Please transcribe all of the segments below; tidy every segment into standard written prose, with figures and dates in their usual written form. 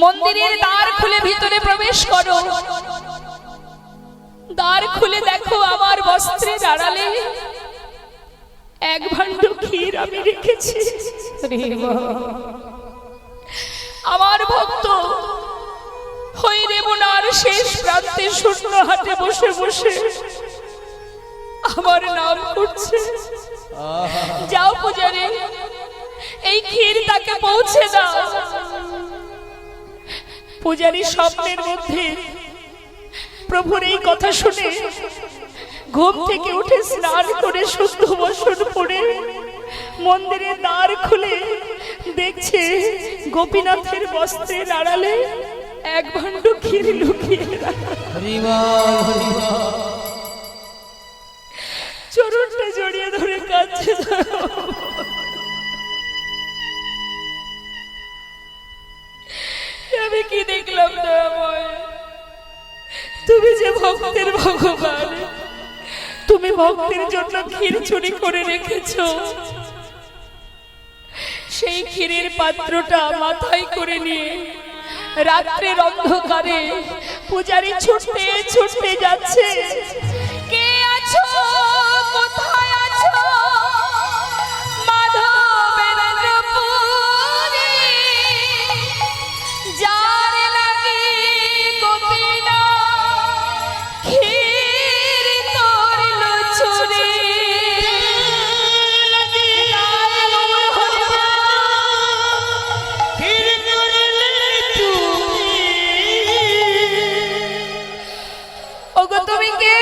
মন্দিরের দ্বার খুলে ভিতরে প্রবেশ করো। দ্বার খুলে দেখো আমার বস্ত্রের আড়ালে এক ভাণ্ড ক্ষীর আমি রেখেছি। আমার ভক্ত হই রেমুনার শেষ প্রান্তে শূন্য হাটে বসে বসে আমার নাম করছে। যাও পূজারী, এই ক্ষীর তাকে পৌঁছে দাও। পূজারী স্বপ্নের মধ্যে প্রভুর এই কথা শুনে ঘুম থেকে উঠে স্নান করে শুদ্ধ বসন পড়ে মন্দিরের দ্বার খুলে দেখছে গোপীনাথের বস্ত্রের আড়ালে এক ভাণ্ড ক্ষীর লুকিয়ে চরণটা জড়িয়ে ধরে কাঁদছে। আমি কি দেখলাম দয়াময়, তুমি যে ভক্তের ভগবান, তুমি ভক্তের জন্য ক্ষীর চুরি করে রেখেছো। সেই ক্ষীরের পাত্রটা মাথায় করে নিয়ে রাত্রের অন্ধকারে পূজারী ছুটতে ছুটতে যাচ্ছে। কে আছো, কোথায় আছো মাধবের পুরী, যার লাগি গোপীনাথ ক্ষীর করলো চুরি। ওগো তুমি কে?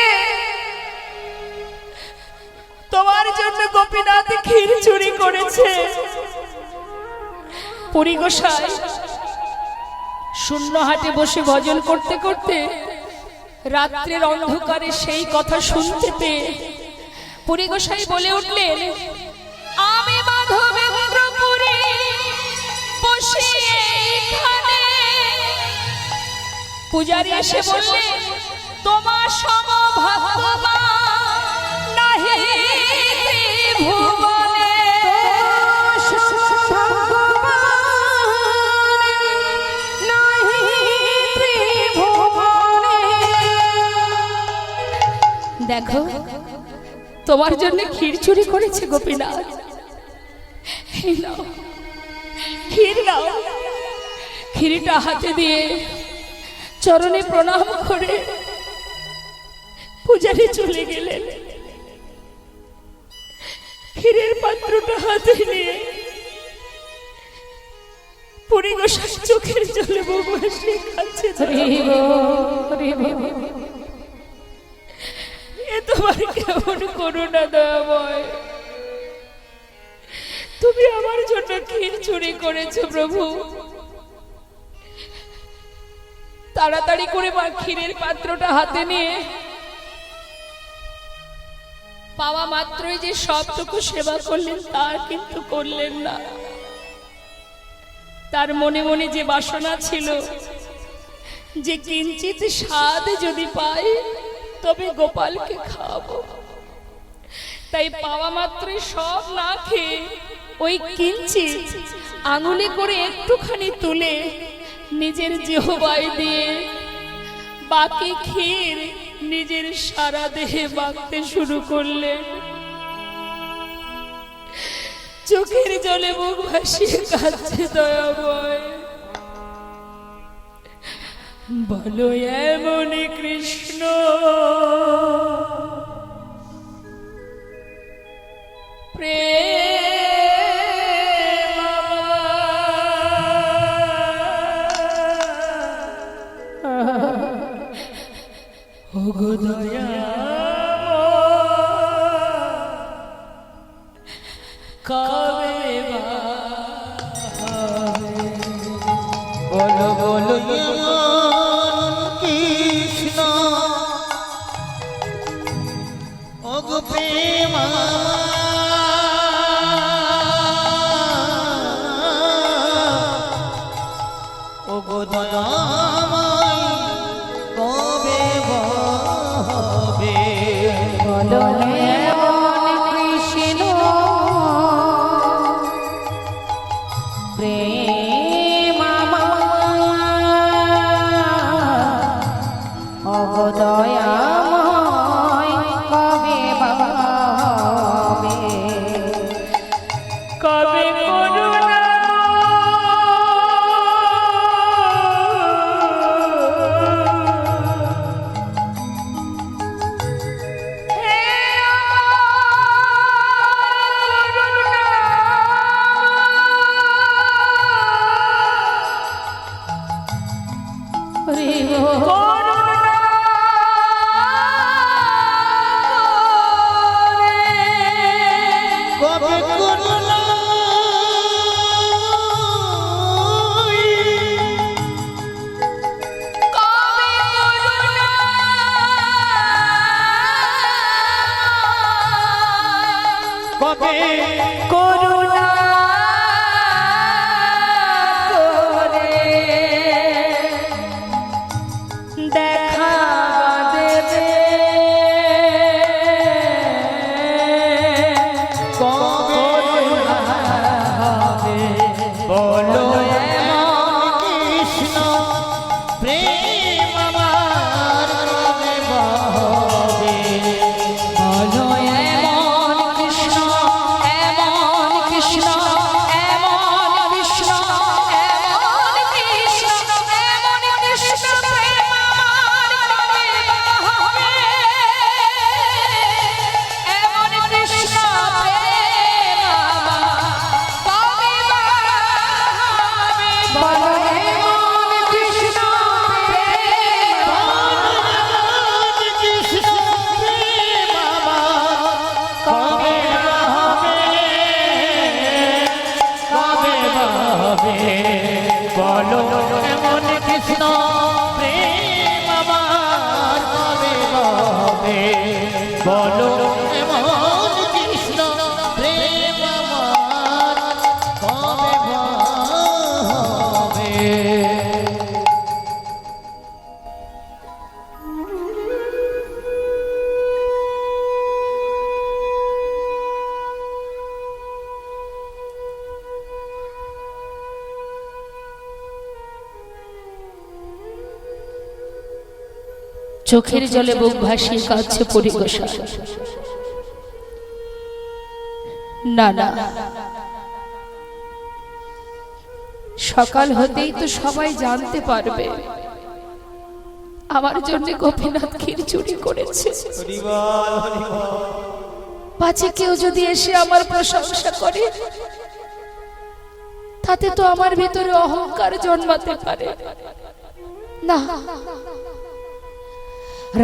তোমার জন্য গোপীনাথ ক্ষীর চুরি করেছে। পুরী গোসাই শূন্য হাটে বসে ভজন করতে করতে রাত্রের অন্ধকারে সেই কথা শুনতে পেয়ে পুরী গোসাই বলে উঠলেন, আমি মাধবেন্দ্র পুরী বসে এইখানে। পূজারী এসে বললেন, তোমার সমভাগ্যবান নাহি ভুবনে। দেখো তোমার জন্য ক্ষীর চুরি করেছে গোপীনাথ। ক্ষীর নাও। ক্ষীরটা হাতে দিয়ে চরণে প্রণাম করে পূজারী চলে গেলেন। ক্ষীরের পাত্রটা হাতে নিয়ে পুরী গোসাই চোখের জলে বুক ভাসিয়ে কাঁদছে। এ তোমার কেমন করুণা দয়াময়, তুমি আমার জন্য ক্ষীর চুরি করেছো প্রভু। তাড়াতাড়ি করে ক্ষীরের পাত্রটা হাতে নিয়ে পাওয়া মাত্রই যে সবটুকু সেবা করলেন তা কিন্তু করলেন না। তার মনে মনে যে বাসনা ছিল যে কিঞ্চিত স্বাদ যদি পাই তবে গোপালকে খাওয়াবো, তাই পাওয়া মাত্রই সব না খেয়ে ওই কিঞ্চিত আঙুলে করে একটুখানি তুলে নিজের জিহ্বায় দিয়ে বাকি ক্ষীর নিজের সারা দেহে মাখতে শুরু করলেন। চোখের জলে মুখ ভাসিয়ে কাঁদছে দয়াময়। বলো এমন কৃষ্ণ প্রেম ওগো দয়া কবে বলো বলো কৃষ্ণ ওগো প্রেম ওগো দয়া কবে হবে বলো কৃষ্ণ প্রেম করিব কবে করুণা কবে করুণা করে দেখা দেবে কবে হবে বলো কৃষ্ণ প্রেম আমার কবে হবে বলো এমন কৃষ্ণ এমন কৃষ্ণ এমন কৃষ্ণ এমন কৃষ্ণ এমন কৃষ্ণ প্রেম আমার কবে হবে এমন কৃষ্ণ প্রেম আমার কবে হবে বলো এমন কৃষ্ণ প্রেম কৃষ্ণ প্রেম আমার কবে হবে কবে হবে বলো এমন কৃষ্ণ প্রেম আমার কবে হবে বলো এমন কৃষ্ণ প্রেম আমার কবে হবে চোখের জলে বুক ভাসিয়ে কাঁদছে পরিগোষা। না না, সকাল হতেই তো সবাই জানতে পারবে আমার জন্য গোপীনাথ ক্ষীর চুরি করেছে। পাছে কেউ যদি এসে আমার প্রশংসা করে, তাতে তো আমার ভিতরে অহংকার জন্মাতে পারে। না,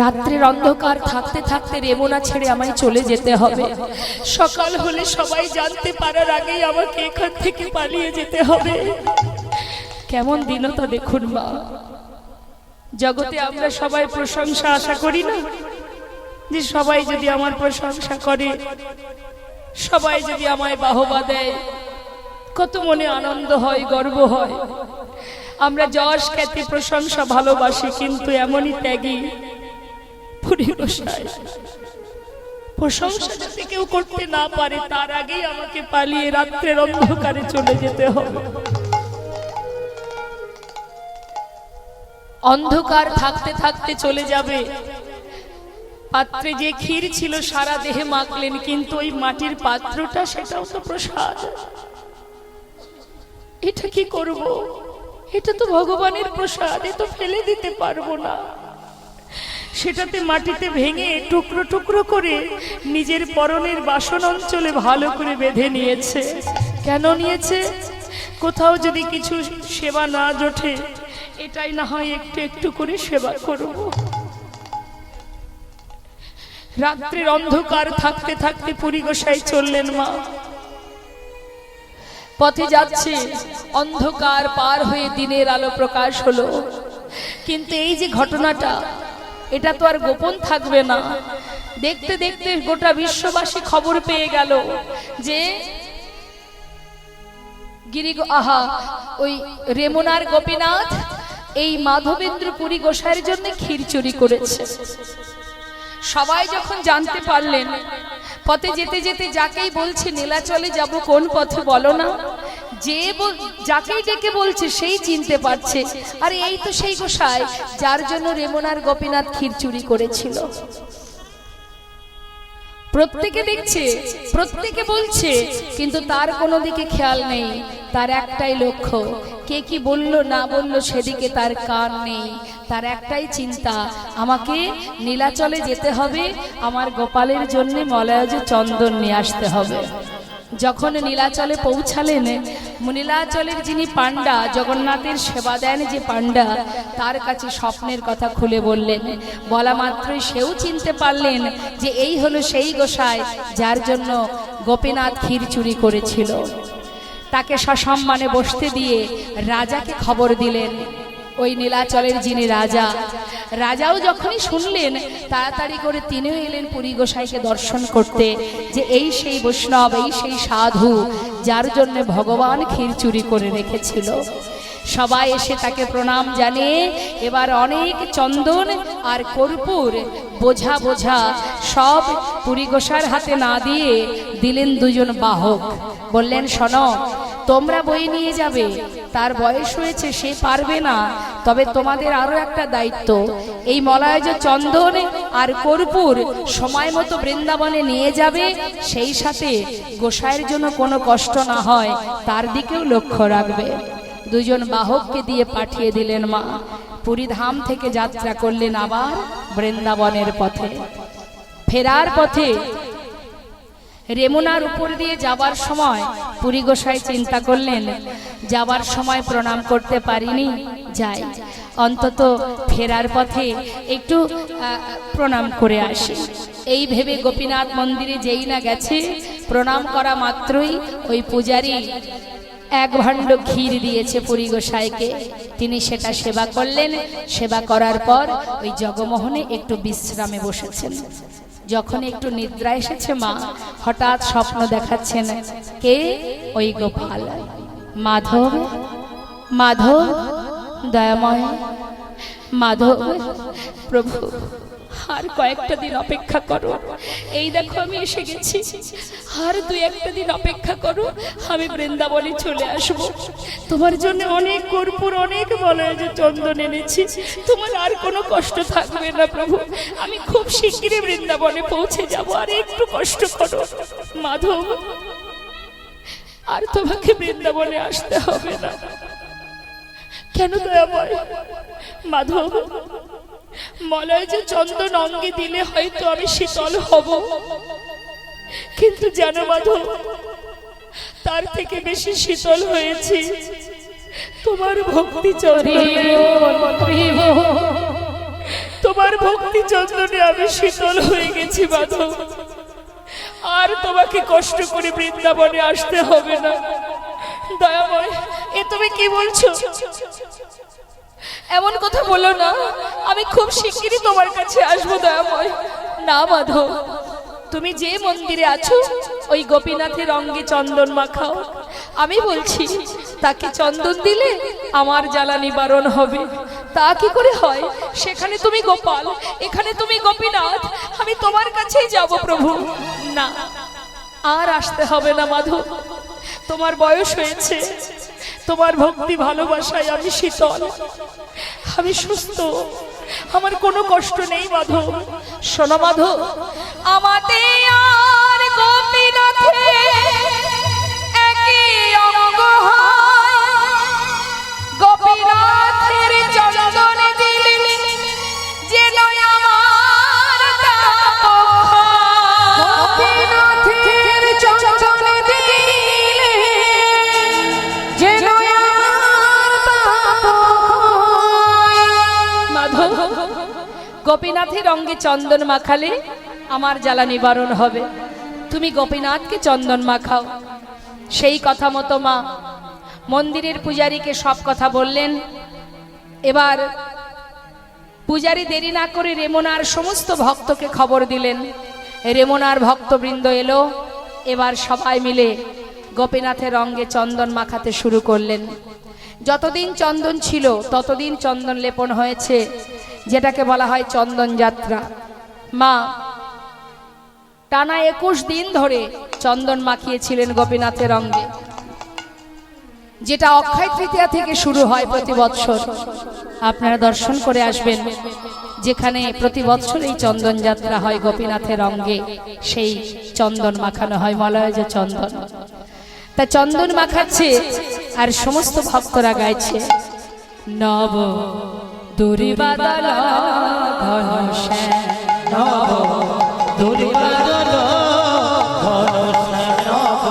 রাত্রের অন্ধকার থাকতে থাকতে রেমনা ছেড়ে আমায় চলে যেতে হবে। সকাল হলে সবাই জানতে পারার আগেই আমাকে এখান থেকে পালিয়ে যেতে হবে। কেমন দীনতা দেখুন মা। জগতে আমরা সবাই প্রশংসা আশা করি না, যে সবাই যদি আমার প্রশংসা করে, সবাই যদি আমায় বাহবা দেয়, কত মনে আনন্দ হয়, গর্ব হয়। আমরা যশ খ্যাতি প্রশংসা ভালোবাসি, কিন্তু এমনই ত্যাগী পরিগোষায়। প্রশংসা যদি কেউ করতে না পারে, তার আগেই আমাকে পালিয়ে রাত্রের অন্ধকারে চলে যেতে হবে। অন্ধকার থাকতে থাকতে চলে যাবে। পাত্রে যে ক্ষীর ছিল সারা দেহে মাখলেন, কিন্তু ওই মাটির পাত্রটা, সেটাও তো প্রসাদ। এটা কি করব? এটা তো ভগবানের প্রসাদ, এ তো ফেলে দিতে পারবো না। সেটাতে মাটিতে ভেঙে টুকরো টুকরো করে নিজের পরনের বাসন অঞ্চলে ভালো করে বেঁধে নিয়েছে। কেন নিয়েছে? কোথাও যদি কিছু সেবা না জোটে, এটাই না হয় একটু একটু করে সেবা করব। রাত্রির অন্ধকার থাকতে থাকতে পরিগোষায় চললেন মা। পথে যাচ্ছে, অন্ধকার পার হয়ে দিনের আলো প্রকাশ হলো। কিন্তু এই যে ঘটনাটা, এটা তো আর গোপন থাকবে না। দেখতে দেখতে গোটা বিশ্ববাসী খবর পেয়ে গেল যে ওই রেমনার গোপীনাথ এই মাধবেন্দ্র পুরী গোসাইয়ের জন্য ক্ষীর চুরি করেছে। সবাই যখন জানতে পারলেন, পথে যেতে যেতে যাকেই বলছে নীলাচলে যাব, কোন পথে বলো না, যে যাকেই ডেকে বলছে সেই চিনতে পারছে, আরে এই তো সেই গোসাই যার জন্য রেমনার গোপীনাথ ক্ষীর চুরি করেছিল। প্রত্যেকে দেখছে, প্রত্যেকে বলছে, কিন্তু তার কোনো দিকে খেয়াল নেই। তার একটাই লক্ষ্য, কে কি বলল না বলল সেদিকে তার কান নেই। তার একটাই চিন্তা, আমাকে নীলাচলে যেতে হবে, আমার গোপালের জন্য মলয়জ চন্দন নিয়ে আসতে হবে। যখন নীলাচলে পৌঁছালেন, নীলাচলের যিনি পাণ্ডা, জগন্নাথের সেবা দেন যে পাণ্ডা, তার কাছে স্বপ্নের কথা খুলে বললেন। বলা মাত্রই সেও চিনতে পারলেন যে এই হলো সেই গোসাই যার জন্য গোপীনাথ ক্ষীর চুরি করেছিল। তাকে সসম্মানে বসতে দিয়ে রাজাকে খবর দিলেন। ওই নীলাচলের যিনি রাজা, রাজাও যখনই শুনলেন তাড়াতাড়ি করে তিনিও এলেন পুরী গোসাইকে দর্শন করতে, যে এই সেই বৈষ্ণব, এই সেই সাধু যার জন্য ভগবান ক্ষীর চুরি করে রেখেছিল। সবাই এসে তাকে প্রণাম জানিয়ে এবার অনেক চন্দন আর কর্পূর বোঝা বোঝা সব পুরী গোসাইয়ের হাতে না দিয়ে দিলেন দুজন বাহক। বললেন, শোনো, তোমরা বই নিয়ে যাবে, তার বয়স হয়েছে, সে পারবে না, তবে তোমাদের আরো একটা দায়িত্ব, এই মলয় যে চন্দন আর কর্পূর সময় মতো বৃন্দাবনে নিয়ে যাবে, সেই সাথে গোসাইয়ের জন্য কোনো কষ্ট না হয় তার দিকেও লক্ষ্য রাখবে। দুজন বাহককে দিয়ে পাঠিয়ে দিলেন মা। পুরী ধাম থেকে যাত্রা করলেন আবার বৃন্দাবনের পথে। ফেরার পথে রেমুনার উপর দিয়ে যাবার সময় পুরী গোসাই চিন্তা করলেন, যাবার সময় প্রণাম করতে পারিনি, যাই অন্তত ফেরার পথে একটু প্রণাম করে আসি। এই ভেবে গোপীনাথ মন্দিরে যেই না গেছে, প্রণাম করা মাত্রই ওই পূজারী এক ভাণ্ড ক্ষীর দিয়েছে পুরী গোসাইকে। তিনি সেটা সেবা করলেন। সেবা করার পর ওই জগমোহনে একটু বিশ্রামে বসেছেন। যখন একটু নিদ্রা এসেছে মা, হঠাৎ স্বপ্ন দেখাচ্ছেন। কে? ওই গোপাল। মাধব, মাধব, দয়াময় মাধব, প্রভু আর কয়েকটা দিন অপেক্ষা করো, এই দেখো আমি এসে গেছি, আর দুই একটা দিন অপেক্ষা করো, আমি বৃন্দাবনে চলে আসবো। তোমার জন্য অনেক কর্পূর, অনেক বলয় যে চন্দন এনেছি, তোমার আর কোনো কষ্ট থাকবে না প্রভু, আমি খুব শিগগিরই বৃন্দাবনে পৌঁছে যাব, আর একটু কষ্ট করো মাধব, আর তোমাকে বৃন্দাবনে আসতে হবে না। কেন দয়াময়? মাধব, মলয় যে চন্দন অঙ্গে দিলে হয়তো আমি শীতল হব, কিন্তু জানো মাধব, তার থেকে বেশি শীতল হয়েছি তোমার ভক্তি চন্দনে। তোমার ভক্তি চন্দনে আমি শীতল হয়ে গেছি মাধব, আর তোমাকে কষ্ট করে বৃন্দাবনে আসতে হবে না। দয়াময়, এ তুমি কি বলছো? এমন কথা বলো না, আমি খুব শিগগিরই তোমার কাছে আসবো দয়াময়। না মাধব, তুমি যে মন্দিরে আছো ওই গোপীনাথের অঙ্গে চন্দন মাখাও। আমি বলছি, তাকে চন্দন দিলে আমার জ্বালা নিবারণ হবে। তা কি করে হয়? সেখানে তুমি গোপাল, এখানে তুমি গোপীনাথ, আমি তোমার কাছেই যাব প্রভু। না, আর আসতে হবে না মাধব, তোমার বয়স হয়েছে, তোমার ভক্তি ভালোবাসায় আমি শীতল, আমি সুস্থ, আমার কোনো কষ্ট নেই মাধব। শোনো মাধব, আমাদের আর গোপীনাথে একই অঙ্গ হয়, গোপীনাথের চন্দন দিলে যেন আমার তাপ হয়। গোপীনাথের চন্দন দিলে যেন আমার তাপ হয়। মাধব, গোপীনাথের অঙ্গে চন্দন মাখালে আমার জ্বালা নিবারণ হবে, তুমি গোপীনাথকে চন্দন মাখাও। সেই কথা মতো মা মন্দিরের পূজারীকে সব কথা বললেন। এবার পূজারী দেরি না করে রেমুনার সমস্ত ভক্তকে খবর দিলেন। রেমুনার ভক্তবৃন্দ এলো। এবার সবাই মিলে গোপীনাথের অঙ্গে চন্দন মাখাতে শুরু করলেন। যতদিন চন্দন ছিল ততদিন চন্দন লেপন হয়েছে, যেটাকে বলা হয় চন্দন যাত্রা। মা টানা 21 দিন ধরে চন্দন মাখিয়েছিলেন গোপীনাথের অঙ্গে, যেটা অক্ষয় তৃতীয়া থেকে শুরু হয় প্রতি বৎসর। আপনারা দর্শন করে আসবেন, যেখানে প্রতি বৎসর এই চন্দন যাত্রা হয় গোপীনাথের অঙ্গে, সেই চন্দন মাখানো হয় মলয় যে চন্দন। তা চন্দন মাখাচ্ছে আর সমস্ত ভক্তরা গাইছে, নব দুরিবাদল ঘনশ্যাম, নব দুরিবাদল ঘনশ্যাম, নব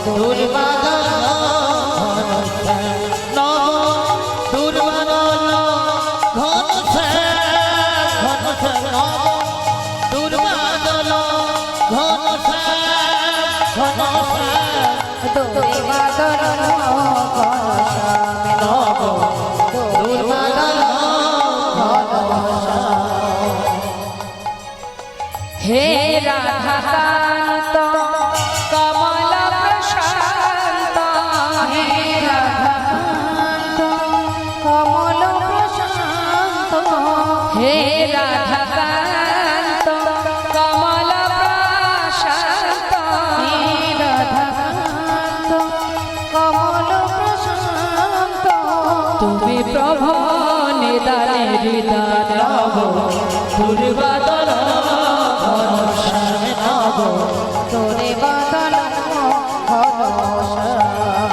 দুর্বাদল ঘনশ্যাম নব দুর্বাদল ঘনশ্যাম ঘনশ্যাম নব দুর্বাদল ঘনশ্যাম ঘনশ্যাম দোলে বাদল ঘনশ্যাম নব দুর্বাদল হে রাধাকান্ত কমল প্রশান্ত হে রাধাকান্ত কমল প্রশান্ত হে রাধাকান্ত কমল প্রশান্ত হে রাধাকান্ত কমল প্রশান্ত তুমি প্রভু নিদানে হৃদয় নব দুর্বাদল ঘনশ্যাম নব দোলে বাদল ঘনশ্যাম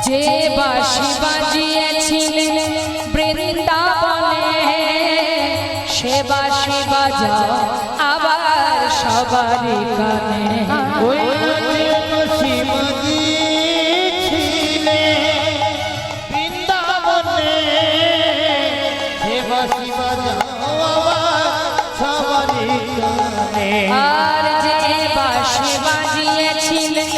যে বাঁশি বাজিয়েছিলেন বৃন্দাবনে সে বাঁশি বাজাও আবার সবারই কানে ওই শিবজি ছিলে বৃন্দাবনে সেবা শিবা যাওয়া সবারই গানে আর যে বাঁশি বাজিয়েছিলেন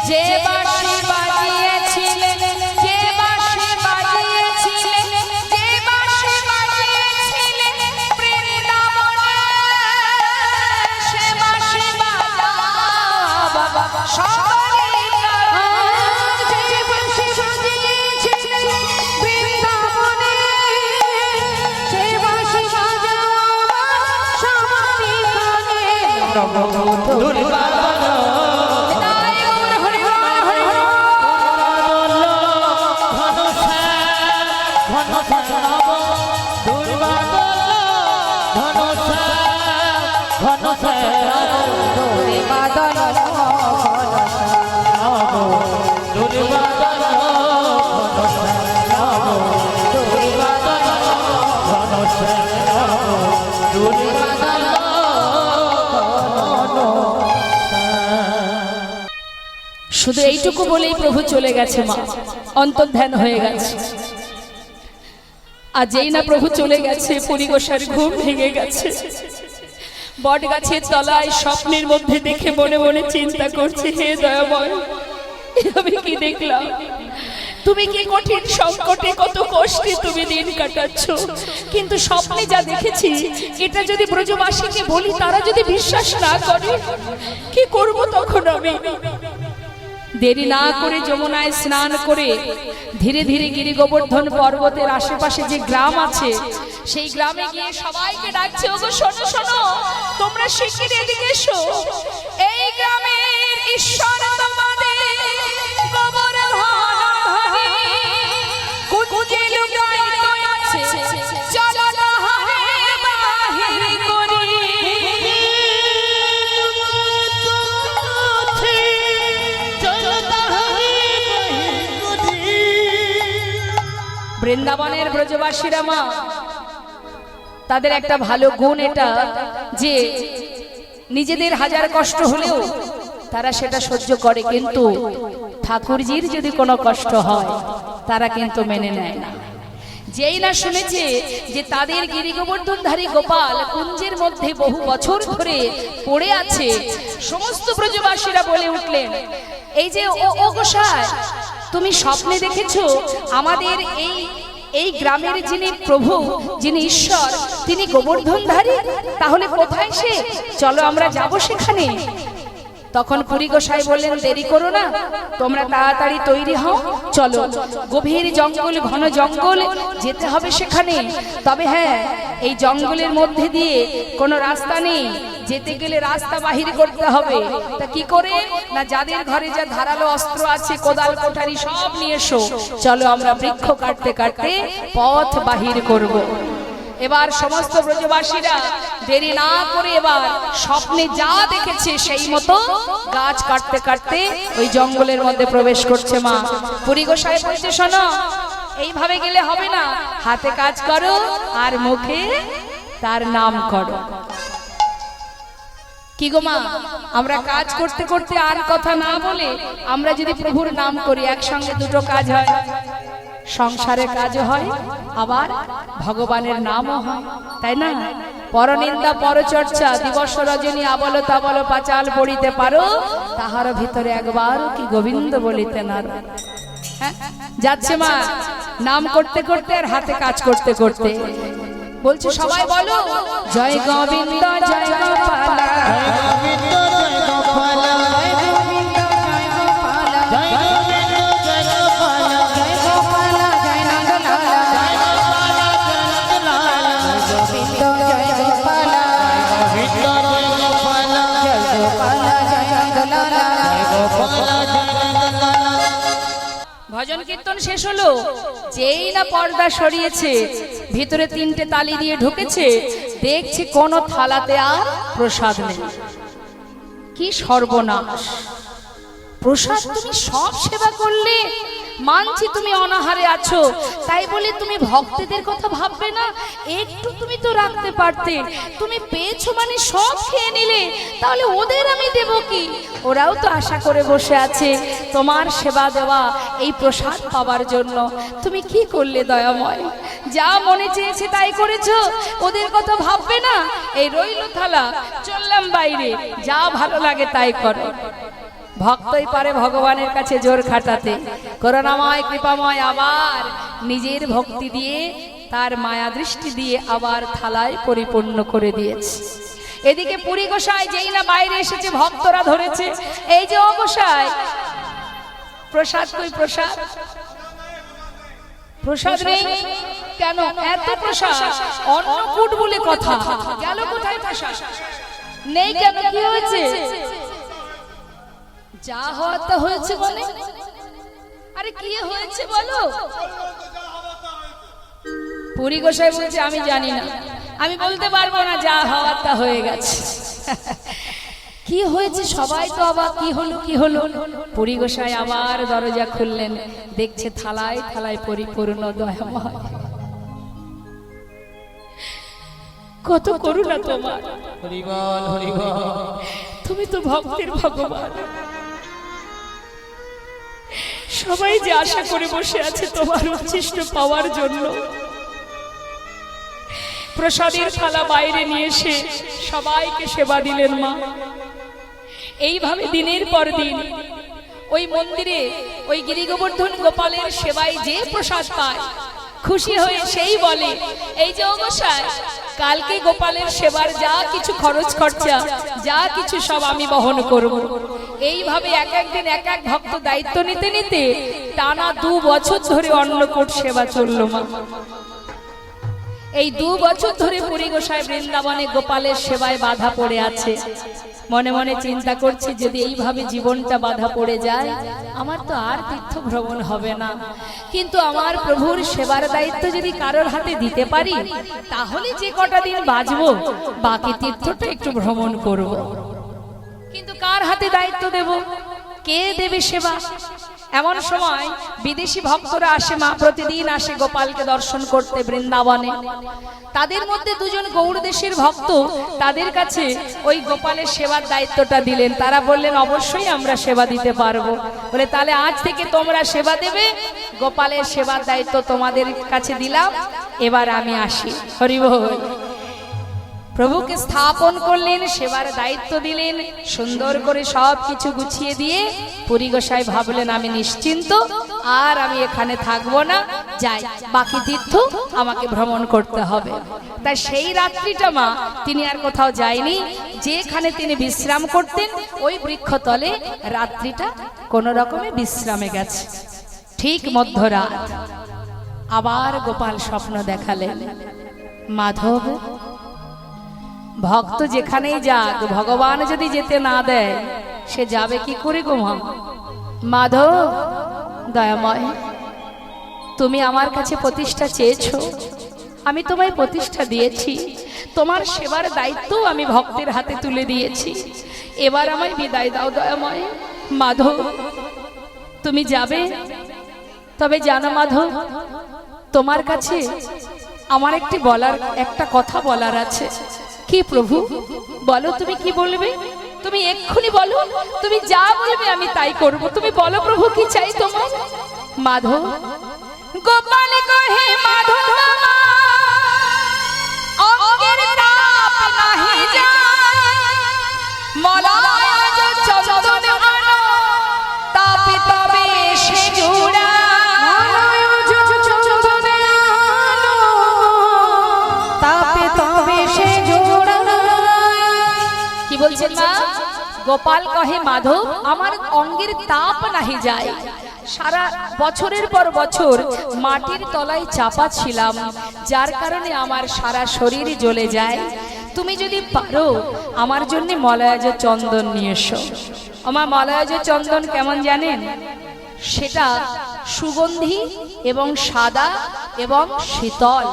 যে বাঁশি বাজিয়েছিলেন যে বাঁশি বাজিয়েছিলেন যে বাঁশি বাজিয়েছিলেন বৃন্দাবনে সে বাঁশি বাজাও বাবা সবারই কানে যে বাঁশি বাজিয়েছিলেন বৃন্দাবনে সে বাঁশি বাজাও সবারই কানে দুর্বাদল ঘনশ্যাম ঘনশ্যাম নব দুর্বাদল ঘনশ্যাম ঘনশ্যাম দোলে বাদল ঘনশ্যাম নব দুর্বাদল ঘনশ্যাম নব দুর্বাদল ঘনশ্যাম নব দুর্বাদল শুধু এইটুকু বলেই প্রভু চলে গেছে মা অন্তর্ধান হয়ে গেছে আর যেই না প্রভু চলে গেছে পরিগোসার ঘুম ভেঙে গেছে বট গাছের তলায় স্বপ্নের মধ্যে দেখে মনে মনে চিন্তা করছে হে দয়াময় আমি কি দেখলাম তুমি কি কঠিন সংকটে কত কষ্টে তুমি দিন কাটাচ্ছ কিন্তু স্বপ্নে যা দেখেছি এটা যদি ব্রজবাসীকে বলি তারা যদি বিশ্বাস না করে কি করব তখন আমি দেরি না করে যমুনায় স্নান করে ধীরে ধীরে গিরি গোবর্ধন পর্বতের আশেপাশে যে গ্রাম আছে সেই গ্রামে গিয়ে সবাইকে ডাকছে ওগো শোনো শোনো তোমরা শিগগির এদিকে এসো এই গ্রামের ঈশ্বর তোমাদের গোবর্ধন ধরে কুঞ্জে লুকায়িত আছে চলো না হায় বাহির করি বৃন্দাবনের ব্রজবাসীরা মা তাদের একটা ভালো গুণ এটা যে নিজেদের হাজার কষ্ট হলেও তারা সেটা সহ্য করে কিন্তু ঠাকুরজির যদি কোনো কষ্ট হয় তারা কিন্তু মেনে নেয় না যেই না শুনেছে যে তাদের গিরি গোবর্ধনধারী গোপাল কুঞ্জের মধ্যে বহু বছর ধরে পড়ে আছে সমস্ত ব্রজবাসীরা বলে উঠলেন এই যে ও গোসাই তুমি স্বপ্নে দেখেছো আমাদের এই গ্রামের যিনি প্রভু যিনি ঈশ্বর তিনি গোবর্ধনধারী তাহলে কোথায় সে চলো আমরা যাব সেখানে তখন পুরী গোসাই বললেন দেরি করো না তোমরা তাড়াতাড়ি তৈরি হও চলো গভীর জঙ্গল ঘন জঙ্গল যেতে হবে সেখানে তবে হ্যাঁ এই জঙ্গলের মধ্যে দিয়ে কোনো রাস্তা নেই যেতে গেলে রাস্তা বাহির করতে হবে তা কি করে না যাদের ঘরে যা ধারালো অস্ত্র আছে কোদাল কোঠারি সব নিয়ে এসো চলো আমরা বৃক্ষ কাটতে কাটতে পথ বাহির করব এবার সমস্ত ব্রজবাসীরা দেরি না করে এবার স্বপ্নে যা দেখেছে সেই মতো গাছ কাটতে কাটতে ওই জঙ্গলের মধ্যে প্রবেশ করছে মা পুরী গোসাই বলছে শোনো এইভাবে গেলে হবে না হাতে কাজ করো আর মুখে তার নাম করো কি গো মা, আমরা কাজ করতে করতে আর কথা না বলে আমরা যদি প্রভুর নাম করি, একসঙ্গে দুটো কাজ হয়, সংসারের কাজও হয়, আবার ভগবানের নামও হয়, তাই না? পরনিন্দা পরচর্চা দিবস রজনী আবল তাবল পাঁচাল পড়িতে পারো, তাহার ভিতরে একবার কি গোবিন্দ বলিতে না। হ্যাঁ, যাচ্ছে মা নাম করতে করতে আর হাতে কাজ করতে করতে। বলছি সবাই বলো জয় গোবিন্দ জয় গোপাল, গোবিন্দ জয় গোপাল, জয় গোবিন্দ জয় গোপাল, জয় গোবিন্দ জয় গোপাল, জয় গোপাল জয় নন্দলাল, গোবিন্দ জয় গোপাল, গোবিন্দ জয় গোপাল, জয় গোপাল জয় নন্দলাল। গোপাল জয় নন্দলাল। ভজন কীর্তন শেষ হলো, যেই না পর্দা সরিয়েছে, ভিতরে তিনটে তালি দিয়ে ঢুকেছে, দেখছি কোন থালাতে আর প্রসাদ নেই। কি সর্বনাশ! প্রসাদ তুমি সব সেবা করলে, মানছি তুমি অনাহারে আছো, তাই বলে তুমি ভক্তদের কথা ভাববে না? একটু তুমি তো রাখতে পারতে। তুমি পেয়েছো মানে সব খেয়ে নিলে, তাহলে ওদের আমি দেব কি? ওরাও তো আশা করে বসে আছে তোমার সেবা দেওয়া, এই প্রসাদ পাওয়ার জন্য। তুমি কি করলে দয়াময়? যা মনে চেয়েছে তাই করেছো, ওদের কথা ভাববে না? এই রইল থালা, চললাম বাইরে, যা ভালো লাগে তাই করো। ভক্তই পারে ভগবানের কাছে জোর খাটাতে। করুণাময় কৃপাময় আবার নিজের ভক্তি দিয়ে, তার মায়া দৃষ্টি দিয়ে আবার থালায় পরিপূর্ণ করে দিয়েছে। এদিকে পুরী গোসাই যেই না বাইরে এসেছে, ভক্তরা ধরেছে, এই যে ও গোসাই, প্রসাদ কই? প্রসাদ প্রসাদ নেই কেন? এত প্রসাদ, অন্নকূট বলে কথা, গেল কোথায় প্রসাদ? নেই কেন? কি হয়েছে? যা হওয়ার তা হয়েছে বলে। আরে কি হয়েছে বলো? পুরী গোসাই বলছে আমি জানি না, আমি বলতে পারবো না, যা হওয়ার তা হয়ে গেছে। কি হয়েছে? সবাই তো অবাক, কি হলো কি হলো? পুরী গোসাই আবার দরজা খুললেন, দেখছে থালায় থালায় পরিপূর্ণ দয়াময়। কত করুণা তোমার! হরি বল হরি বল। তুমি তো ভক্তের ভগবান। সবাই যে আশা করে বসে আছে তোমার উচ্ছিষ্ট পাওয়ার জন্য। প্রসাদের থালা বাইরে নিয়ে এসে সবাইকে সেবা দিলেন মা। এইভাবে দিনের পর দিন ওই মন্দিরে ওই গিরিগোবর্ধন গোপালের সেবায় যে প্রসাদ পায়, খুশি হয়ে সেই বলে, এই যে গোসাই, কালকে গোপালের সেবার যা কিছু খরচ খরচা, যা কিছু সব আমি বহন করব। এইভাবে এক একদিন এক এক ভক্ত দায়িত্ব নিতে নিতে টানা 2 বছর ধরে অন্নকূট সেবা চলল মা। এই 2 বছর ধরে পুরী গোসাই বৃন্দাবনে গোপালের সেবায় বাধা পড়ে আছে। মনে মনে চিন্তা করছে, যদি এইভাবে জীবনটা বাধা পড়ে যায়, আমার তো আর তীর্থ ভ্রমণ হবে না। কিন্তু আমার প্রভুর সেবার দায়িত্ব যদি কারোর হাতে দিতে পারি, তাহলে যে কটা দিন বাঁচবো, বাকি তীর্থটা একটু ভ্রমণ করব। কিন্তু কার হাতে দায়িত্ব দেব? কে দেবে সেবা? এমন সময় বিদেশি ভক্তরা আসে মা, প্রতিদিন আসে গোপালকে দর্শন করতে বৃন্দাবনে। তাদের মধ্যে 2 জন গৌড় দেশের ভক্ত তাদের কাছে ওই গোপালের সেবার দায়িত্বটা দিলেন। তারা বললেন অবশ্যই আমরা সেবা দিতে পারবো। বলে তাহলে আজ থেকে তোমরা সেবা দেবে, গোপালের সেবার দায়িত্ব তোমাদের কাছে দিলাম, এবার আমি আসি। হরি বল। প্রভুকে স্থাপন করলেন, সেবার দায়িত্ব দিলেন, সুন্দর করে সব কিছু গুছিয়ে দিয়ে পুরী গোসাই ভাবলেন আমি নিশ্চিন্ত, আর আমি এখানে থাকবো না, যাই, বাকি তীর্থ আমাকে ভ্রমণ করতে হবে। তাই সেই রাত্রিটা মা তিনি আর কোথাও যায়নি, যেখানে তিনি বিশ্রাম করতেন ওই বৃক্ষতলে রাত্রিটা কোন রকমে বিশ্রামে গেছে। ঠিক মধ্যরাত আবার গোপাল স্বপ্ন দেখালেন, মাধব, ভক্ত যেখানেই যাক, ভগবান যদি যেতে না দেয়, সে যাবে কি করে গো মা? মাধব দয়াময়, তুমি আমার কাছে প্রতিষ্ঠা চেয়েছো, আমি তোমায় প্রতিষ্ঠা দিয়েছি, তোমার সেবার দায়িত্ব আমি ভক্তের হাতে তুলে দিয়েছি, এবার আমায় বিদায় দাও দয়াময়। মাধব তুমি যাবে? তবে জানো মাধব, তোমার কাছে আমার একটা কথা বলার আছে। কি প্রভু? বলো, তুমি কি বলবে? তুমি এক্ষুনি বলো, তুমি যা বলবে আমি তাই করব। তুমি বলো প্রভু কি চাই তোমার। মাধব গোপাল কহে মাধব অঙ্গের তাপ নাহি যায়, মলয় চন্দন আনো তাপে তবে সে জোড়া। তাপে তবে সে জোড়া। কি বলছেন মা? গোপাল কহে মাধব আমার অঙ্গের তাপ নাহি যায়, সারা বছরের পর বছর মাটির তলায় চাপা ছিলাম, যার কারণে আমার সারা শরীর জ্বলে যায়। তুমি যদি পারো আমার জন্য মলয়জ চন্দন নিয়ে এসো। আমার মলয়জ চন্দন কেমন জানেন? সেটা সুগন্ধি এবং সাদা এবং শীতল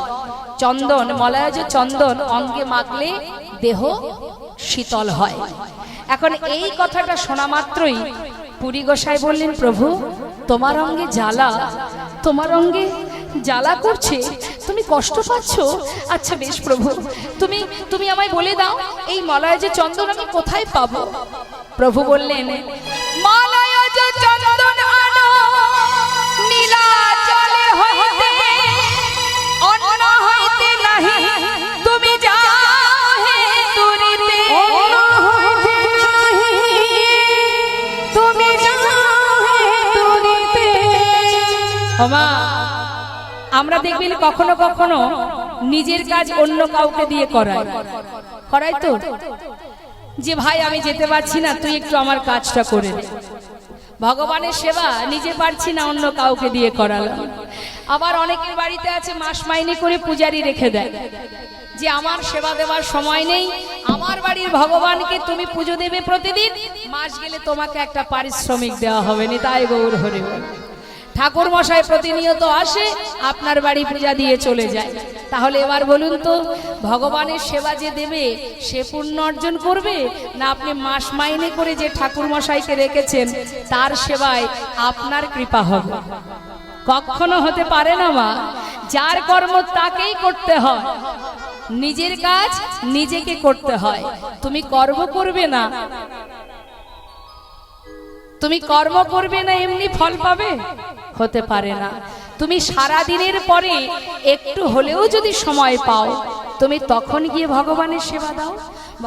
চন্দন। মলয়জ চন্দন অঙ্গে মাখলে দেহ শীতল হয়। এখন এই কথাটা শোনা মাত্রই পুরী গোসাই বললেন, প্রভু তোমার অঙ্গে জ্বালা, তোমার অঙ্গে জ্বালা করছে, তুমি কষ্ট পাচ্ছ। আচ্ছা বেশ প্রভু, তুমি আমায় বলে দাও এই মলয়জ চন্দন আমি কোথায় পাবো? প্রভু বললেন, মলয়জ চন্দন আনো নীলাচলে হইতে, অন্য হইতে নাহি তুমি যাও হে তুরিতে। ওমা, আমরা দেখবেন কখনো কখনো নিজের কাজ অন্য কাউকে দিয়ে করাই তো, যে ভাই আমি যেতে পারছি না, তুই একটু আমার কাজটা করে দে। ভগবানের সেবা নিজে পারছি না, অন্য কাউকে দিয়ে করালাম। আবার অনেকের বাড়িতে আছে মাস মাইনে করে পূজারি রেখে দেয়, যে আমার সেবা দেওয়ার সময় নেই, আমার বাড়ির ভগবানকে তুমি পুজো দেবে প্রতিদিন, মাস গেলে তোমাকে একটা পারিশ্রমিক দেওয়া হবে না। তাই গৌর হরি বল। ঠাকুর মশাই প্রতিনিয়ত আসে, আপনার বাড়ি পূজা দিয়ে চলে যায়। তাহলে এবার বলুন তো, ভগবানের সেবা যে দেবে সে পুণ্য অর্জন করবে, না আপনি মাস মাইনে করে যে ঠাকুর মশাইকে রেখেছেন তার সেবায় আপনার কৃপা হবে? কখনো হতে পারে না মা। যার কর্ম তাকেই করতে হয়, নিজের কাজ নিজেকে করতে হয়। তুমি কর্ম করবে না, তুমি কর্ম করবে না এমনি ফল পাবে? হতে পারে না। তুমি সারা দিনের পরে একটু হলেও যদি সময় পাও, তুমি তখন গিয়ে ভগবানের সেবা দাও।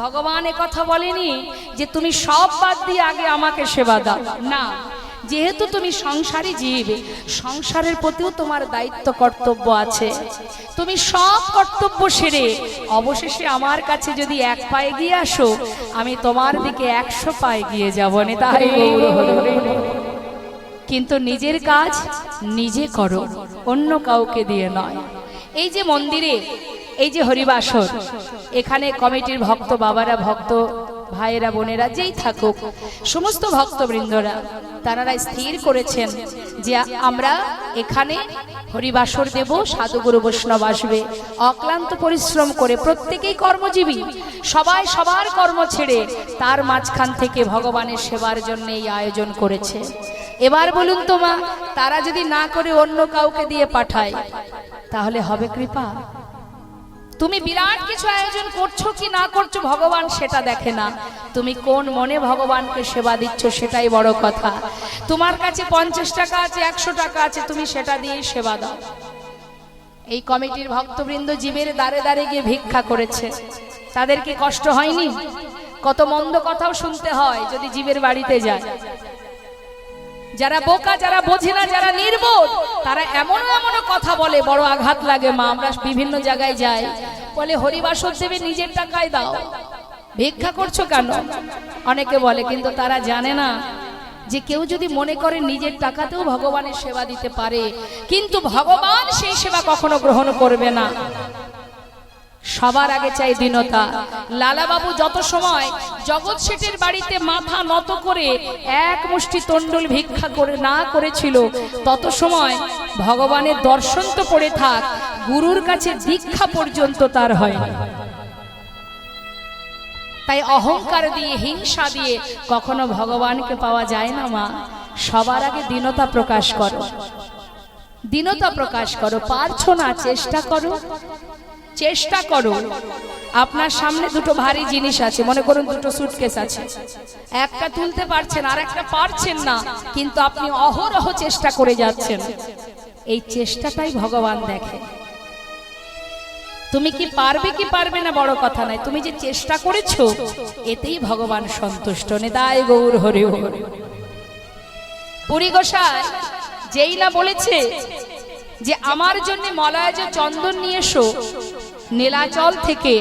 ভগবান কথা বলেনি যে তুমি সব বাদ দিয়ে আগে আমাকে সেবা দাও, না। যেহেতু তুমি সংসারী জীব, সংসারের প্রতিও তোমার দায়িত্ব কর্তব্য আছে। তুমি সব কর্তব্য সেরে অবশেষে আমার কাছে যদি এক পায়ে গিয়ে আসো, আমি তোমার দিকে 100 পায়ে গিয়ে যাব না। তাই কিন্তু নিজের কাজ নিজে করো, অন্য কাউকে দিয়ে নয়। এই যে মন্দিরে এই যে হরিবাসর, এখানে কমিটির ভক্ত বাবারা, ভক্ত ভাইয়েরা, বোনেরা যেই থাকুক, সমস্ত ভক্তবৃন্দরা তারা স্থির করেছেন যে আমরা এখানে হরিবাসর দেব, সাধুগুরু বৈষ্ণব আসবে। অক্লান্ত পরিশ্রম করে প্রত্যেকেই কর্মজীবী, সবাই সবার কর্ম ছেড়ে তার মাঝখান থেকে ভগবানের সেবার জন্য এই আয়োজন করেছে। এবার বলুন তো মা, তারা যদি না করে অন্য কাউকে দিয়ে পাঠায়, তাহলে হবে কৃপা? তুমি বিরাট কিছু আয়োজন করছো কি না করছো ভগবান সেটা দেখে না, তুমি কোন মনে ভগবানকে সেবা দিচ্ছ সেটাই বড় কথা। তোমার কাছে 50 টাকা আছে, 100 টাকা আছে, তুমি সেটা দিয়েই সেবা দাও। এই কমিটির ভক্তবৃন্দ জীবের দ্বারে দ্বারে গিয়ে ভিক্ষা করেছে, তাদের কি কষ্ট হয়নি? কত মন্দ কথাও শুনতে হয় যদি জীবের বাড়িতে যায়। যারা বোকা, যারা বোঝে না, যারা নির্বোধ, তারা এমন এমন কথা বলে, বড় আঘাত লাগে মা। আমরা বিভিন্ন জায়গায় যাই, বলে হরিবাসর দেবে নিজের টাকায় দাও, ভিক্ষা করছো কেন? অনেকে বলে, কিন্তু তারা জানে না যে কেউ যদি মনে করে নিজের টাকাতেও ভগবানের সেবা দিতে পারে, কিন্তু ভগবান সেই সেবা কখনো গ্রহণ করবে না। সবার আগে চাই দীনতা। লালাবাবু যত সময় জগৎ শেঠের বাড়িতে মাথা নত করে এক মুষ্টি তন্ডুল ভিক্ষা করে না করেছিল, তত সময় ভগবানের দর্শন তো পড়ে থাক, গুরুর কাছে দীক্ষা পর্যন্ত তার হয়নি। তাই অহংকার দিয়ে, হিংসা দিয়ে কখনো ভগবানকে পাওয়া যায় না মা। সবার আগে দীনতা প্রকাশ করো, দীনতা প্রকাশ করো। পারছো না, চেষ্টা করো, চেষ্টা করো। আপনার সামনে দুটো ভারী জিনিস আছে, মনে করুন দুটো সুটকেস আছে, একটা তুলতে পারছেন আর একটা পারছেন না, কিন্তু আপনি অহরহ চেষ্টা করে যাচ্ছেন। এই চেষ্টাটাই ভগবান দেখে। তুমি কি পারবে কি পারবে না বড় কথা নয়, তুমি যে চেষ্টা করেছো এতেই ভগবান সন্তুষ্ট। নিতাই গৌর হরি হরি। পুরী গোসাই যেই না বলেছে যে আমার জন্য মলয় যে চন্দন নিয়ে এসো নীলাচল থেকে,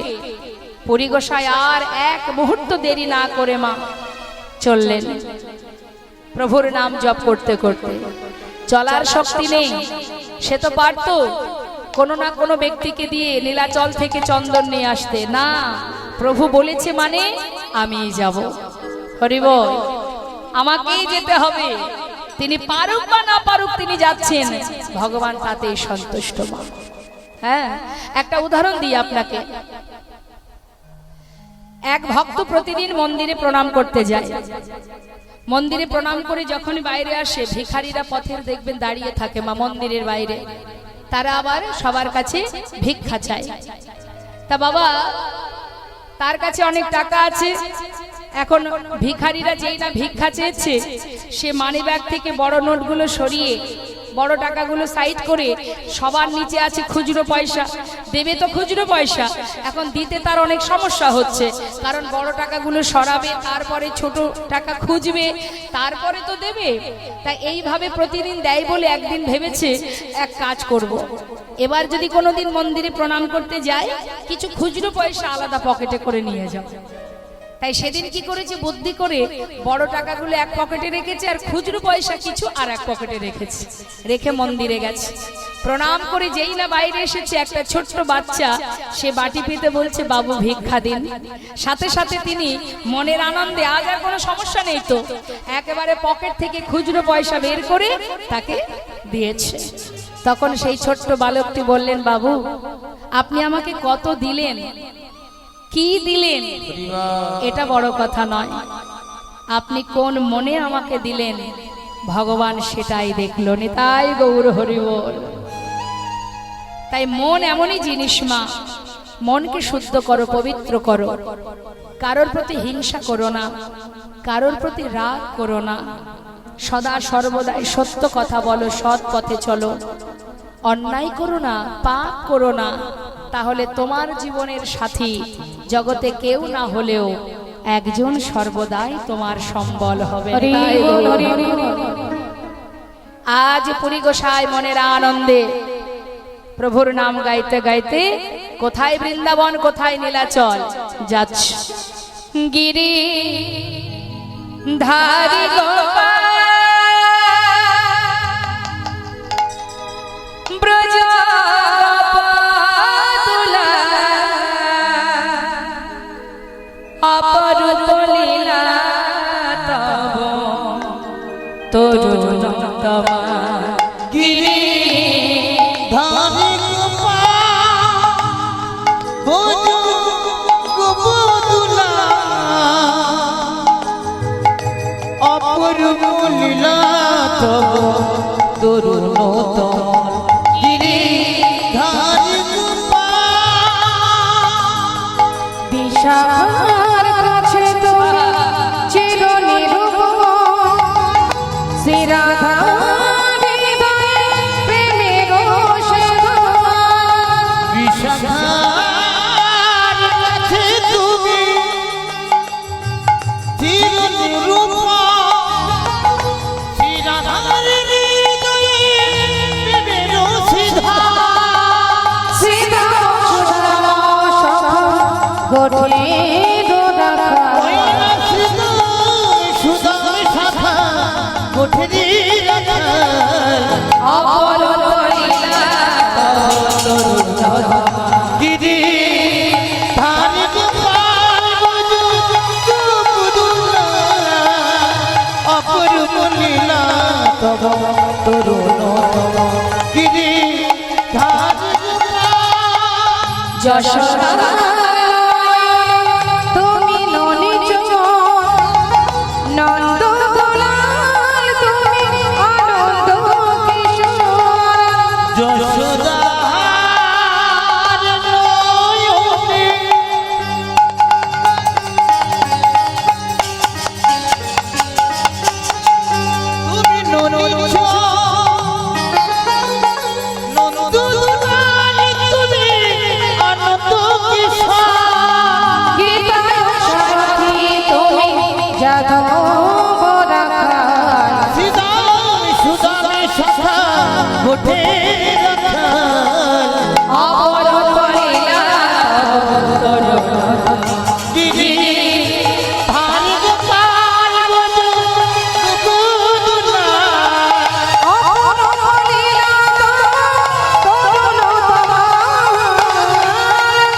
পুরী গোসাই আর এক মুহূর্ত দেরি না করে মা চললেন প্রভুর নাম জপ করতে করতে। চলার শক্তি নেই, সে তো পারতো কোনো না কোনো ব্যক্তিকে দিয়ে নীলাচল থেকে চন্দন নিয়ে আসতে, না প্রভু বলেছে মানে আমি যাব। হরি বল, আমাকেই যেতে হবে। তিনি পারুক বা না পারুক তিনি যাচ্ছেন, ভগবান তাতেই সন্তুষ্ট মা। হ্যাঁ, একটা উদাহরণ দিই আপনাকে। এক ভক্ত প্রতিদিন মন্দিরে প্রণাম করতে যায়। মন্দিরে প্রণাম করে যখন বাইরে আসে, ভিখারিরা পথের দেখবেন দাঁড়িয়ে থাকে মা মন্দিরের বাইরে, তারা আবার সবার কাছে ভিক্ষা চায়। তা বাবা তার কাছে অনেক টাকা আছে, এখন ভিখারিরা যেই না ভিক্ষা চেয়েছে, সে মানিব্যাগ থেকে বড় নোটগুলো সরিয়ে বড় টাকাগুলো সাইড করে সবার নিচে আছে খুচরো পয়সা, দেবে তো খুচরো পয়সা, এখন দিতে তার অনেক সমস্যা হচ্ছে, কারণ বড় টাকাগুলো সরাবে, তারপরে ছোট টাকা খুঁজবে, তারপরে তো দেবে। তাই এইভাবে প্রতিদিন দেয় বলে একদিন ভেবেছে এক কাজ করব, এবার যদি কোনোদিন মন্দিরে প্রণাম করতে যায় কিছু খুচরো পয়সা আলাদা পকেটে করে নিয়ে যাও। তাই সেদিন কি করেছে, বুদ্ধি করে বড় টাকাগুলো এক পকেটে রেখেছে আর খুচরো পয়সা কিছু আর এক পকেটে রেখেছে, রেখে মন্দিরে গেছে। প্রণাম করে যেই না বাইরে এসেছে, একটা ছোট্ট বাচ্চা সে বাটি পেতে বলছে বাবু ভিক্ষা দিন। সাথে সাথে তিনি মনের আনন্দে, আজ আর কোনো সমস্যা নেই তো, একেবারে পকেট থেকে খুচরো পয়সা বের করে তাকে দিয়েছে। তখন সেই ছোট্ট বালকটি বললেন, বাবু আপনি আমাকে কত দিলেন, কি দিলেন এটা বড় কথা নয়, আপনি কোন মনে আমাকে দিলেন ভগবান সেটাই দেখলো। নিতাই গৌর হরি বল। তাই মন এমনই জিনিস মা, মনকে শুদ্ধ করো, পবিত্র করো, কারোর প্রতি হিংসা করো না, কারোর প্রতি রাগ করো না, সদা সর্বদাই সত্য কথা বলো, সৎ পথে চলো, অন্যায় করো না, পাপ করো না, তাহলে তোমার জীবনের সাথী জগতে কেউ না হলেও একজন সর্বদাই তোমার সম্বল হবে। আজ পুরী গোসাই মনের আনন্দে প্রভুর নাম গাইতে গাইতে কোথায় বৃন্দাবন, কোথায় নীলাচল যাচ্ছে। গিরি ধারি গোপাল ব্রজ অপরূপ লীলা তব তরুণ তোমার। গিরি ধারি গোপদুলা অপরূপ লীলা তব তরুণ তোমার। গিরি ধারি বিশাখার কাছে তুমি চিরনিরূপ, শ্রীরাধার হৃদয়ে প্রেমের সেবা। বিশাখার কাছে তুমি চিরনিরূপ, শ্রীরাধার হৃদয়ে প্রেমের সিধা। যশোদা তুমি ননিজ নন্দ দোলাল, তুমি আনন্দ কিশোর। যশোদার নয়নে ননিচ নন্দুলাল তুমি অনন্ত কিশোর গীতায় সাথী তুমি যাদব রাখাল সিদাম সুদামে সখা ঘটে রাখাল অপর করিলা দিদি ভারি গোপাল বধূ দুদুলা অপর করিলা তরুণ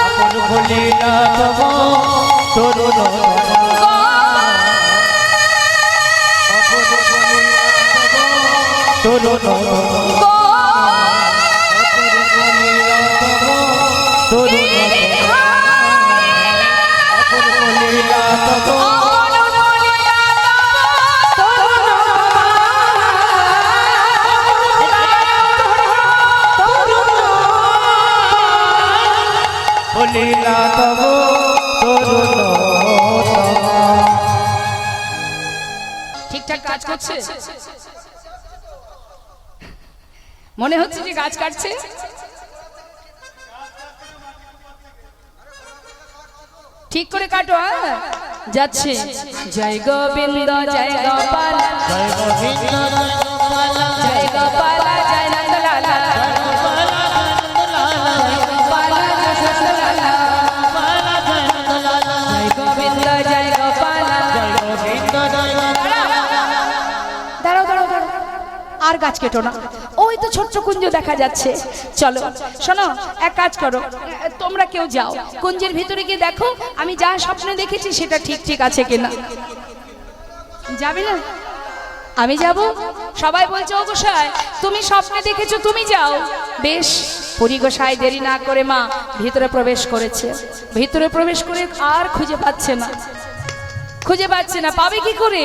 আপন বলিলা তব তরুণ আপন বলিলা তব তরুণ বলিলা তব তরুণ ঠিকঠাক কাজ করছে? মনে হচ্ছে যে গাছ কাটছে। ঠিক করে কাটো। যাচ্ছে জয় গোবিন্দ জয় গোপাল জয় গোবিন্দ জয় গোপাল জয় নন্দলালা জয় গোবিন্দ জয় গোপাল। দাঁড়াও দাঁড়াও দাঁড়াও, আর গাছ কেটো না। ওই তো ছোট্ট কুঞ্জ দেখা যাচ্ছে। চলো শোনো, এক কাজ করো, তোমরা কেউ যাও কুঞ্জের ভিতরে গিয়ে দেখো আমি যা স্বপ্নে দেখেছি সেটা ঠিক ঠিক আছে কিনা। যাবে না? আমি যাব। সবাই বলছে ও গোসাই তুমি স্বপ্নে দেখেছো, তুমি যাও। বেশ। পুরী গোসাই দেরি না করে মা ভিতরে প্রবেশ করেছে। ভিতরে প্রবেশ করে আর খুঁজে পাচ্ছে না, খুঁজে পাচ্ছে না। পাবে কি করে?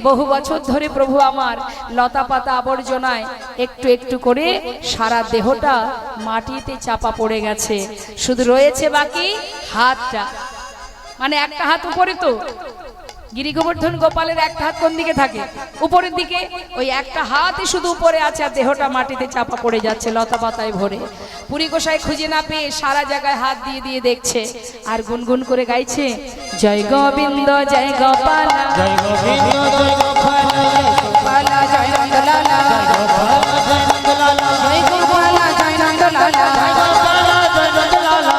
বহু বছর ধরে প্রভু আমার লতা পাতা আবর্জনায় একটু একটু করে সারা দেহটা মাটিতে চাপা পড়ে গেছে। শুধু রয়েছে বাকি হাতটা, মানে একটা হাত উপরে। তো গিরি গোবর্ধন গোপালের একটা হাত কোন দিকে থাকে? উপরের দিকে। ওই একটা হাতই শুধু উপরে আছে, আর দেহটা মাটিতে চাপা পড়ে যাচ্ছে লতা পাতায় ভরে। পুরী গোসাই খুঁজে না পেয়ে সারা জায়গায় হাত দিয়ে দিয়ে দেখছে, আর গুনগুন করে গাইছে জয় গোবিন্দ জয় গোপাল জয় গোবিন্দ জয় গোপাল গোপাল জয় নন্দলালা জয় গোপাল জয় নন্দলালা।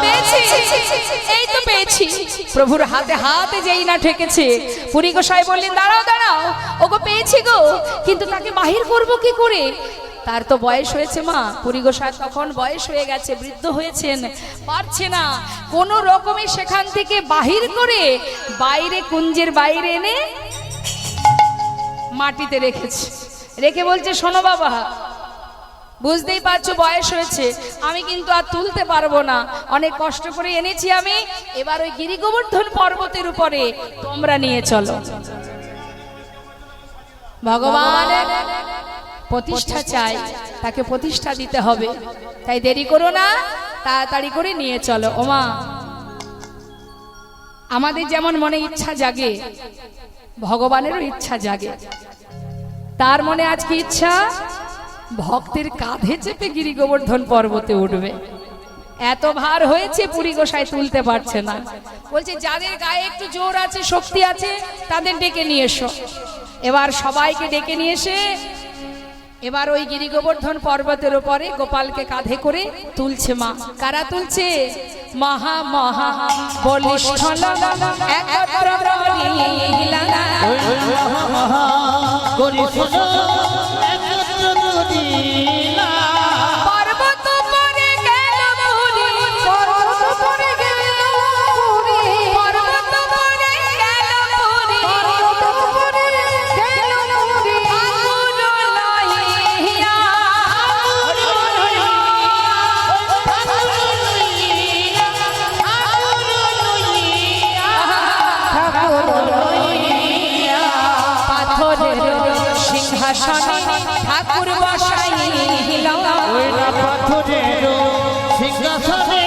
পেয়েছি, এই তো পেয়েছি। প্রভুর হাতে হাতে যেই না ঠেকেছে, পুরী গোসাই বললেন দাঁড়াও দাঁড়াও, ওগো পেয়েছি গো, কিন্তু তাকে বাহির করব কি করে? তার তো বয়স হয়েছে মা। পুরী গোসাই তখন বয়স হয়ে গেছে, বৃদ্ধ হয়েছেন, পারছে না কোনো রকমে সেখান থেকে বাহির করে বাইরে কুঞ্জের বাইরে এনে মাটিতে রেখেছে। রেখে বলছে শোনো বাবা, বুঝতেই পারছো বয়স হয়েছে, আমি কিন্তু আর তুলতে পারবো না, অনেক কষ্ট করে এনেছি আমি, এবার ওই গিরি গোবর্ধন পর্বতের উপরে তোমরা নিয়ে চলো। ভগবানের প্রতিষ্ঠা চাই, তাকে প্রতিষ্ঠা দিতে হবে, তাই দেরি করো না, তাড়াতাড়ি করে নিয়ে চলো। ওমা, আমাদের যেমন মনে ইচ্ছা জাগে, ভগবানেরও ইচ্ছা জাগে। তার মনে আজকে ইচ্ছা ভক্তের কাঁধে চেপে গিরি গোবর্ধন পর্বতে উঠবে। এত ভার হয়েছে পুরী গোসাই তুলতে পারছে না। বলছে যাদের গায়ে একটু জোর আছে, শক্তি আছে, তাদের ডেকে নিয়ে এসো। এবার সবাইকে ডেকে নিয়ে এসে এবার ওই গিরি গোবর্ধন পর্বতের উপরে গোপালকে কাঁধে করে তুলছে মা। কারা তুলছে? মহা মহা বলিষ্ঠ একত্র করিলা পর্বত পরে গেল পুরী, পর্বত পরে গেল পুরী, পর্বত পরে গেল পুরী, পর্বত পরে গেল পুরী। আগুন লইয়া ঠাকুর পাথরের সিংহাসনে ঠাকুর বসাইল। সিংহাসনে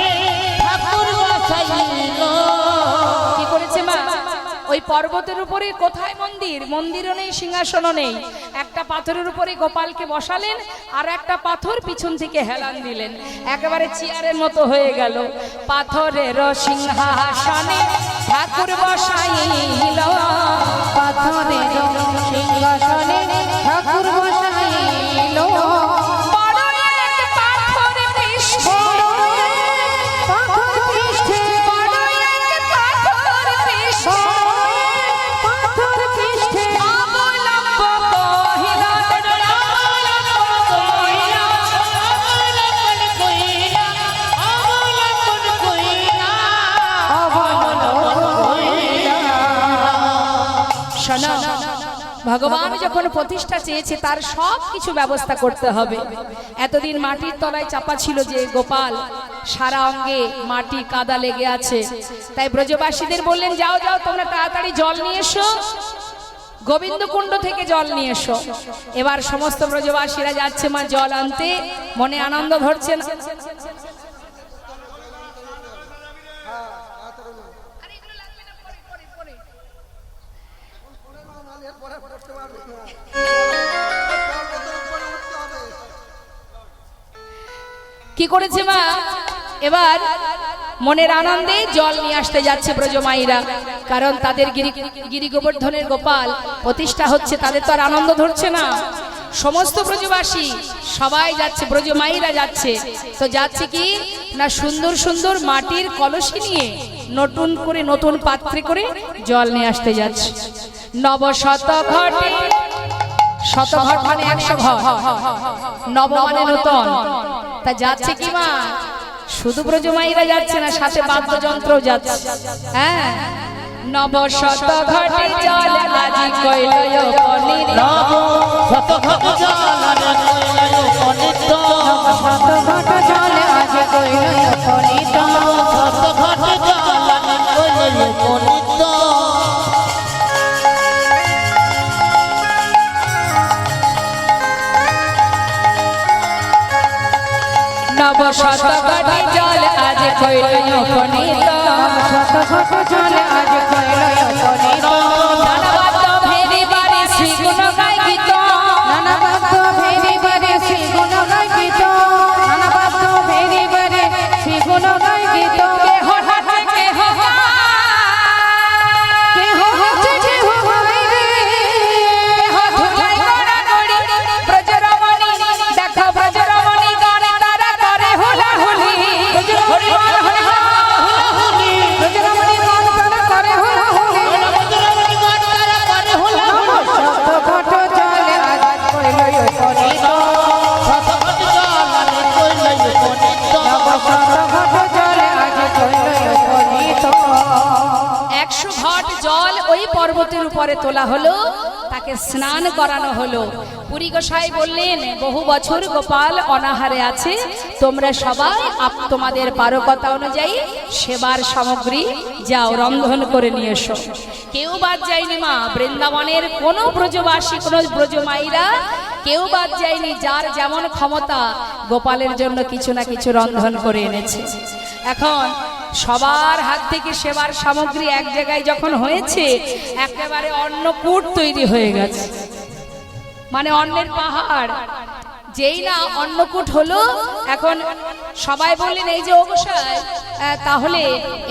ঠাকুর বসাইল। কি করেছে মা? ওই পর্বতের উপরে কোথায় মন্দির? মন্দিরও নেই, সিংহাসনও নেই। একটা পাথরের উপরে গোপালকে বসালেন, আর একটা পাথর পিছন থেকে হেলান দিলেন, একেবারে চেয়ারের মতো হয়ে গেল। পাথরের সিংহাসনে ঠাকুর বসাইল, পাথরের সিংহাসনে ঠাকুর বসাইল। বড় এক পাথর পৃষ্ঠে, পাথর পৃষ্ঠে, বড় এক পাথর পৃষ্ঠে, পাথর পৃষ্ঠে অবলম্ব কহিল, শোনো, ভগবান যখন প্রতিষ্ঠা চেয়েছে তার সব কিছু ব্যবস্থা করতে হবে। এতদিন মাটির তলায় চাপা ছিল যে গোপাল, সারা অঙ্গে মাটি কাদা লেগে আছে। তাই ব্রজবাসীদের বললেন, যাও যাও তোমরা তাড়াতাড়ি জল নিয়ে এসো, গোবিন্দকুণ্ড থেকে জল নিয়ে এসো। এবার সমস্ত ব্রজবাসীরা যাচ্ছে মা জল আনতে, মনে আনন্দ ধরছে না। কি করেছে মা? এবার মনের আনন্দে জল নিয়ে আসতে যাচ্ছে ব্রজমাইরা, কারণ তাদের গিরি গোবর্ধনের গোপাল প্রতিষ্ঠা হচ্ছে, তাদের তো আর আনন্দ ধরছে না। সমস্ত ব্রজবাসী সবাই যাচ্ছে, ব্রজমাইরা যাচ্ছে। তো যাচ্ছে কি না, সুন্দর সুন্দর মাটির কলসি নিয়ে নতুন করে নতুন পাত্রে করে জল নিয়ে আসতে যাচ্ছে। নবশত ঘটে, শতঘট মানে 100 ঘট, নব মানে নতুন। তা যাচ্ছে কি মা, শুধু ব্রজমাইরা যাচ্ছে না, সাথে বাদ্যযন্ত্রও যাচ্ছে। হ্যাঁ, নবশত ঘটে জল আজি কইল উপনীত, শত ঘট জল উপনীত, শত ঘট জল আজ কইল উপনীত। শত ঘট জল উপনীত। নবশত ঘটে জল আজ কইল উপনীত, শত ঘট জল আজ কইল উপনীত। নানাবাদ্য ভেরি বাড়ি শ্রীগুণ গাই গীত, নানা বাদ্য ভেরি বারে শ্রী গুণ গাই গীত, নানা বাদ্য ভেরি বারে শ্রী গুণ গাই গীত। কেহ হাতে কেহ কেহ হচ্ছে কেহ গাইবে, কেহ ধুলাই গড়াগড়ি, ব্রজরমণী দেখো ব্রজরমণী গণে তারা করে হুলাহুলি, হরি বল হরি বল। ব্রজরমণী গান তারা করে হুলাহুলি। শত ঘট জল আজ কইল উপনীত, শত ঘট জল উপনীত। শত ঘট জল আজ কইল উপনীত। 100 ঘট জল ওই পর্বতের উপরে তোলা হলো, তাকে স্নান করানো হলো। পুরী গোসাই বললেন, বহু বছর গোপাল অনাহারে আছে, তোমরা সবাই তোমাদের পারকতা অনুযায়ী সেবার সামগ্রী যাও রন্ধন করে নিয়ে এসো। কেউ বাদ যায়নি মা, বৃন্দাবনের কোনো ব্রজবাসী, কোনো ব্রজমাইরা কেউ বাদ যায়নি। যার যেমন ক্ষমতা গোপালের জন্য কিছু না কিছু রন্ধন করে এনেছে। এখন সবার হাত থেকে সেবার সামগ্রী এক জায়গায় যখন হয়েছে, একেবারে অন্নকূট তৈরি হয়ে গেছে, মানে অন্নের পাহাড়। যেই না অন্নকূট হলো, এখন সবাই বললেন, এই যে ও গোসাই, তাহলে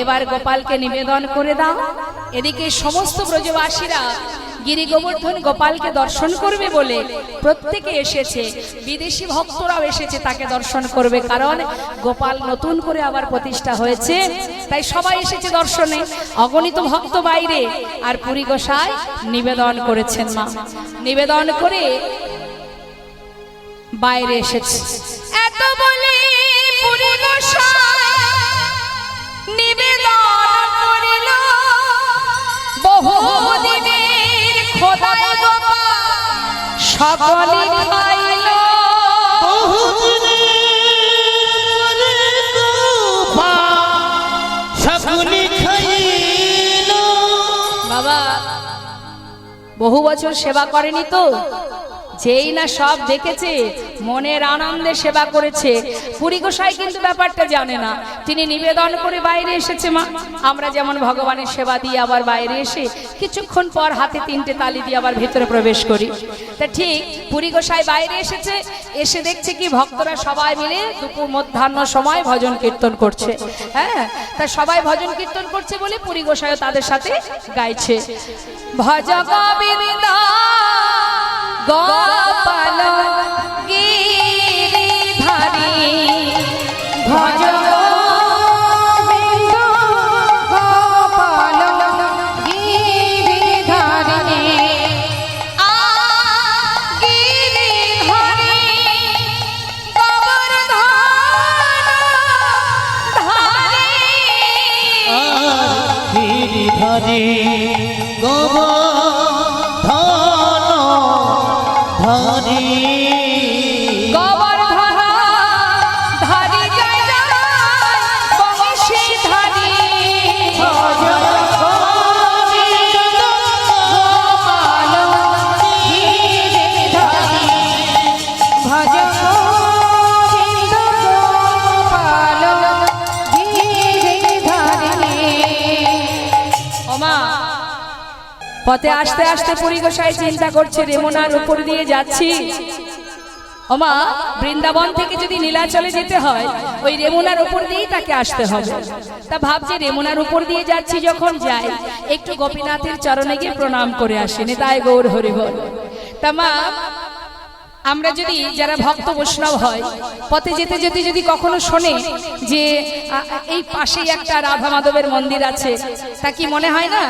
এবার গোপালকে নিবেদন করে দাও। এদিকে সমস্ত ব্রজবাসীরা গিরি গোবর্ধন গোপালকে দর্শন করবে বলে প্রত্যেকে এসেছে, বিদেশি ভক্তরাও এসেছে তাকে দর্শন করবে, কারণ গোপাল নতুন করে আবার প্রতিষ্ঠা হয়েছে, তাই সবাই এসেছে দর্শনে। অগণিত ভক্ত বাইরে, আর পুরী গোসাই নিবেদন করেছেন মা, নিবেদন করে বাইরে এসেছে। এত বলে পুরী গোসাই নিবেদন করিল, বহুদিনের খোদাই গোপাল সকলে খাইল, সকলে খাইল। বাবা বহু বছর সেবা করেনি তো, যেই না সব দেখেছে মনের আনন্দে সেবা করেছে। পুরী গোসাই কিন্তু ব্যাপারটা জানে না। তিনি নিবেদন করে বাইরে এসেছে। মা, আমরা যেমন ভগবানের সেবা দিয়ে আবার বাইরে এসে কিছুক্ষণ পর হাতে 3টে তালি দিয়ে আবার ভেতরে প্রবেশ করি, তা ঠিক পুরী গোসাই বাইরে এসেছে, এসে দেখছে কি ভক্তরা সবাই মিলে দুপুর মধ্যাহ্ন সময় ভজন কীর্তন করছে। হ্যাঁ, তা সবাই ভজন কীর্তন করছে বলে পুরী গোসাইও তাদের সাথে গাইছে, ভজ গোবিন্দ গোপাল গিরিধারী, ভজ গোবিন্দ গোপাল গিরিধারী, গিরিধারী গোবর্ধনধারী, গিরিধারী গোবর্ধনধারী, গোবর্ধনধারী জয় জয় বংশীধারী, ভজ গোবিন্দ গোপাল গিরিধারী, ভজ গোবিন্দ গোপাল গিরিধারী। ওমা, পথে আসতে আসতে পুরী গোসাই চিন্তা করছে রেমুনার উপর দিয়ে যাচ্ছি। ওমা, বৃন্দাবন থেকে যদি নীলাচলে যেতে হয় ওই রেমুনার উপর দিয়েই তাকে আসতে হবে। তা ভাবছি রেমুনার উপর দিয়ে যাচ্ছি যখন যাই একটু গোপীনাথের চরণে গিয়ে প্রণাম করে আসি। নিতাই গৌর হরি বল। তা মা, আমরা যদি যারা ভক্ত বৈষ্ণব হয় পথে যেতে যেতে যদি কখনো শোনে যে এই পাশেই একটা রাধা মাধবের মন্দির আছে, তা কি মনে হয় না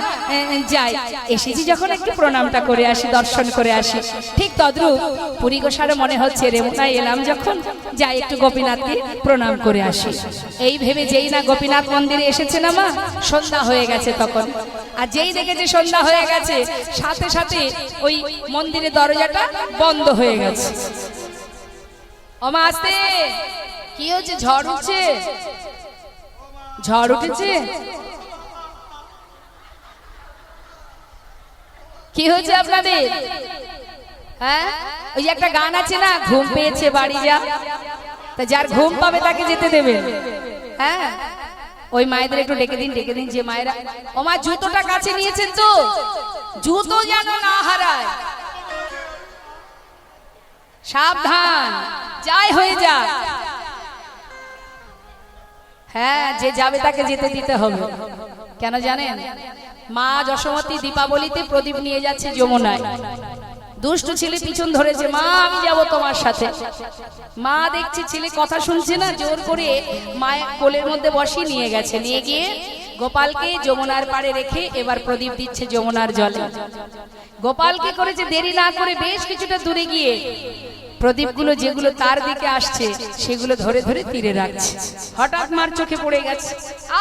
যাই, এসেছি যখন একটু প্রণামটা করে আসি, দর্শন করে আসি। ঠিক তদ্রূপ পুরী গোসাইয়ের মনে হচ্ছে রেমুনায় এলাম যখন যাই একটু গোপীনাথকে প্রণাম করে আসি। এই ভেবে যেই না গোপীনাথ মন্দিরে এসেছে না মা, সন্ধ্যা হয়ে গেছে তখন। আর যেই দেখেছে সন্ধ্যা হয়ে গেছে সাথে সাথে ওই মন্দিরের দরজাটা বন্ধ হয়ে গেছে। ওমা আসতে, কি হচ্ছে? ঝড় উঠছে? ঝড় উঠেছে? কি হয়েছে আপনাদের? হ্যাঁ, ওই একটা গান আছে না, ঘুম পেয়েছে বাড়ি যা, তা যার ঘুম পাবে তাকে যেতে দেবে। হ্যাঁ, ওই মায়েদের একটু ডেকে দিন, ডেকে দিন যে মায়েরা। ওমা, জুতোটা কাছে নিয়েছেন তো, জুতো যেন না হারায়, সাবধান, যাই হয়ে যা। হ্যাঁ, যে যাবে তাকে যেতে দিতে হবে। কেন জানেন? মা যশোমতী দীপাবলিতে প্রদীপ নিয়ে যাচ্ছে যমুনায়। দুষ্ট ছেলে পিছন ধরেছে, মা আমি যাব তোমার সাথে। মা দেখছে ছেলে কথা শুনছে না, জোর করে মায়ের কোলের মধ্যে বসিয়ে নিয়ে গেছে। নিয়ে গিয়ে গোপালকে যমুনার পাড়ে রেখে এবার প্রদীপ দিচ্ছে যমুনার জলে। গোপালকে করেছে দেরি না করে বেশ কিছুটা দূরে গিয়ে প্রদীপগুলো যেগুলো তার দিকে আসছে সেগুলো ধরে ধরে তীরে রাখছে। হঠাৎ মার চোখে পড়ে গেছে,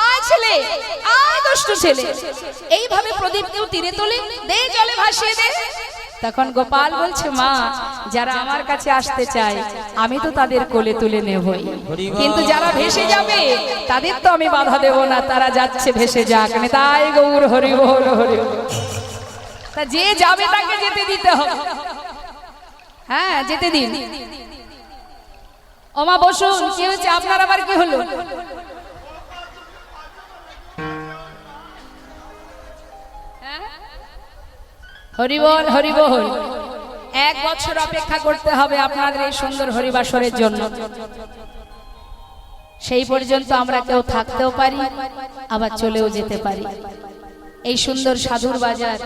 আয় ছেলে, আয় দুষ্ট ছেলে, এইভাবে প্রদীপ কেউ তীরে তোলে, দে জলে ভাসিয়ে দে। তখন গোপাল বলছে, মা যারা আমার কাছে আসতে চায় আমি তো তাদের কোলে তুলে নেবই, কিন্তু যারা ভেসে যাবে তাদের তো আমি বাধা দেব না, তারা যাচ্ছে ভেসে যাক। তাই গৌর হরি বল, হরি বল। তা যে যাবে তাকে যেতে দিতে হবে। হ্যাঁ, যেতে দিন। ওমা বসুন, কি হয়েছে আপনার? আবার কি হলো? হরি বল, হরি বল। 1 বছর অপেক্ষা করতে হবে আপনাদের এই সুন্দর হরিবাসরের জন্য। সেই পর্যন্ত আমরা কেউ থাকতেও পারি, আবার চলেও যেতে পারি। এই সুন্দর সাধুর বাজার,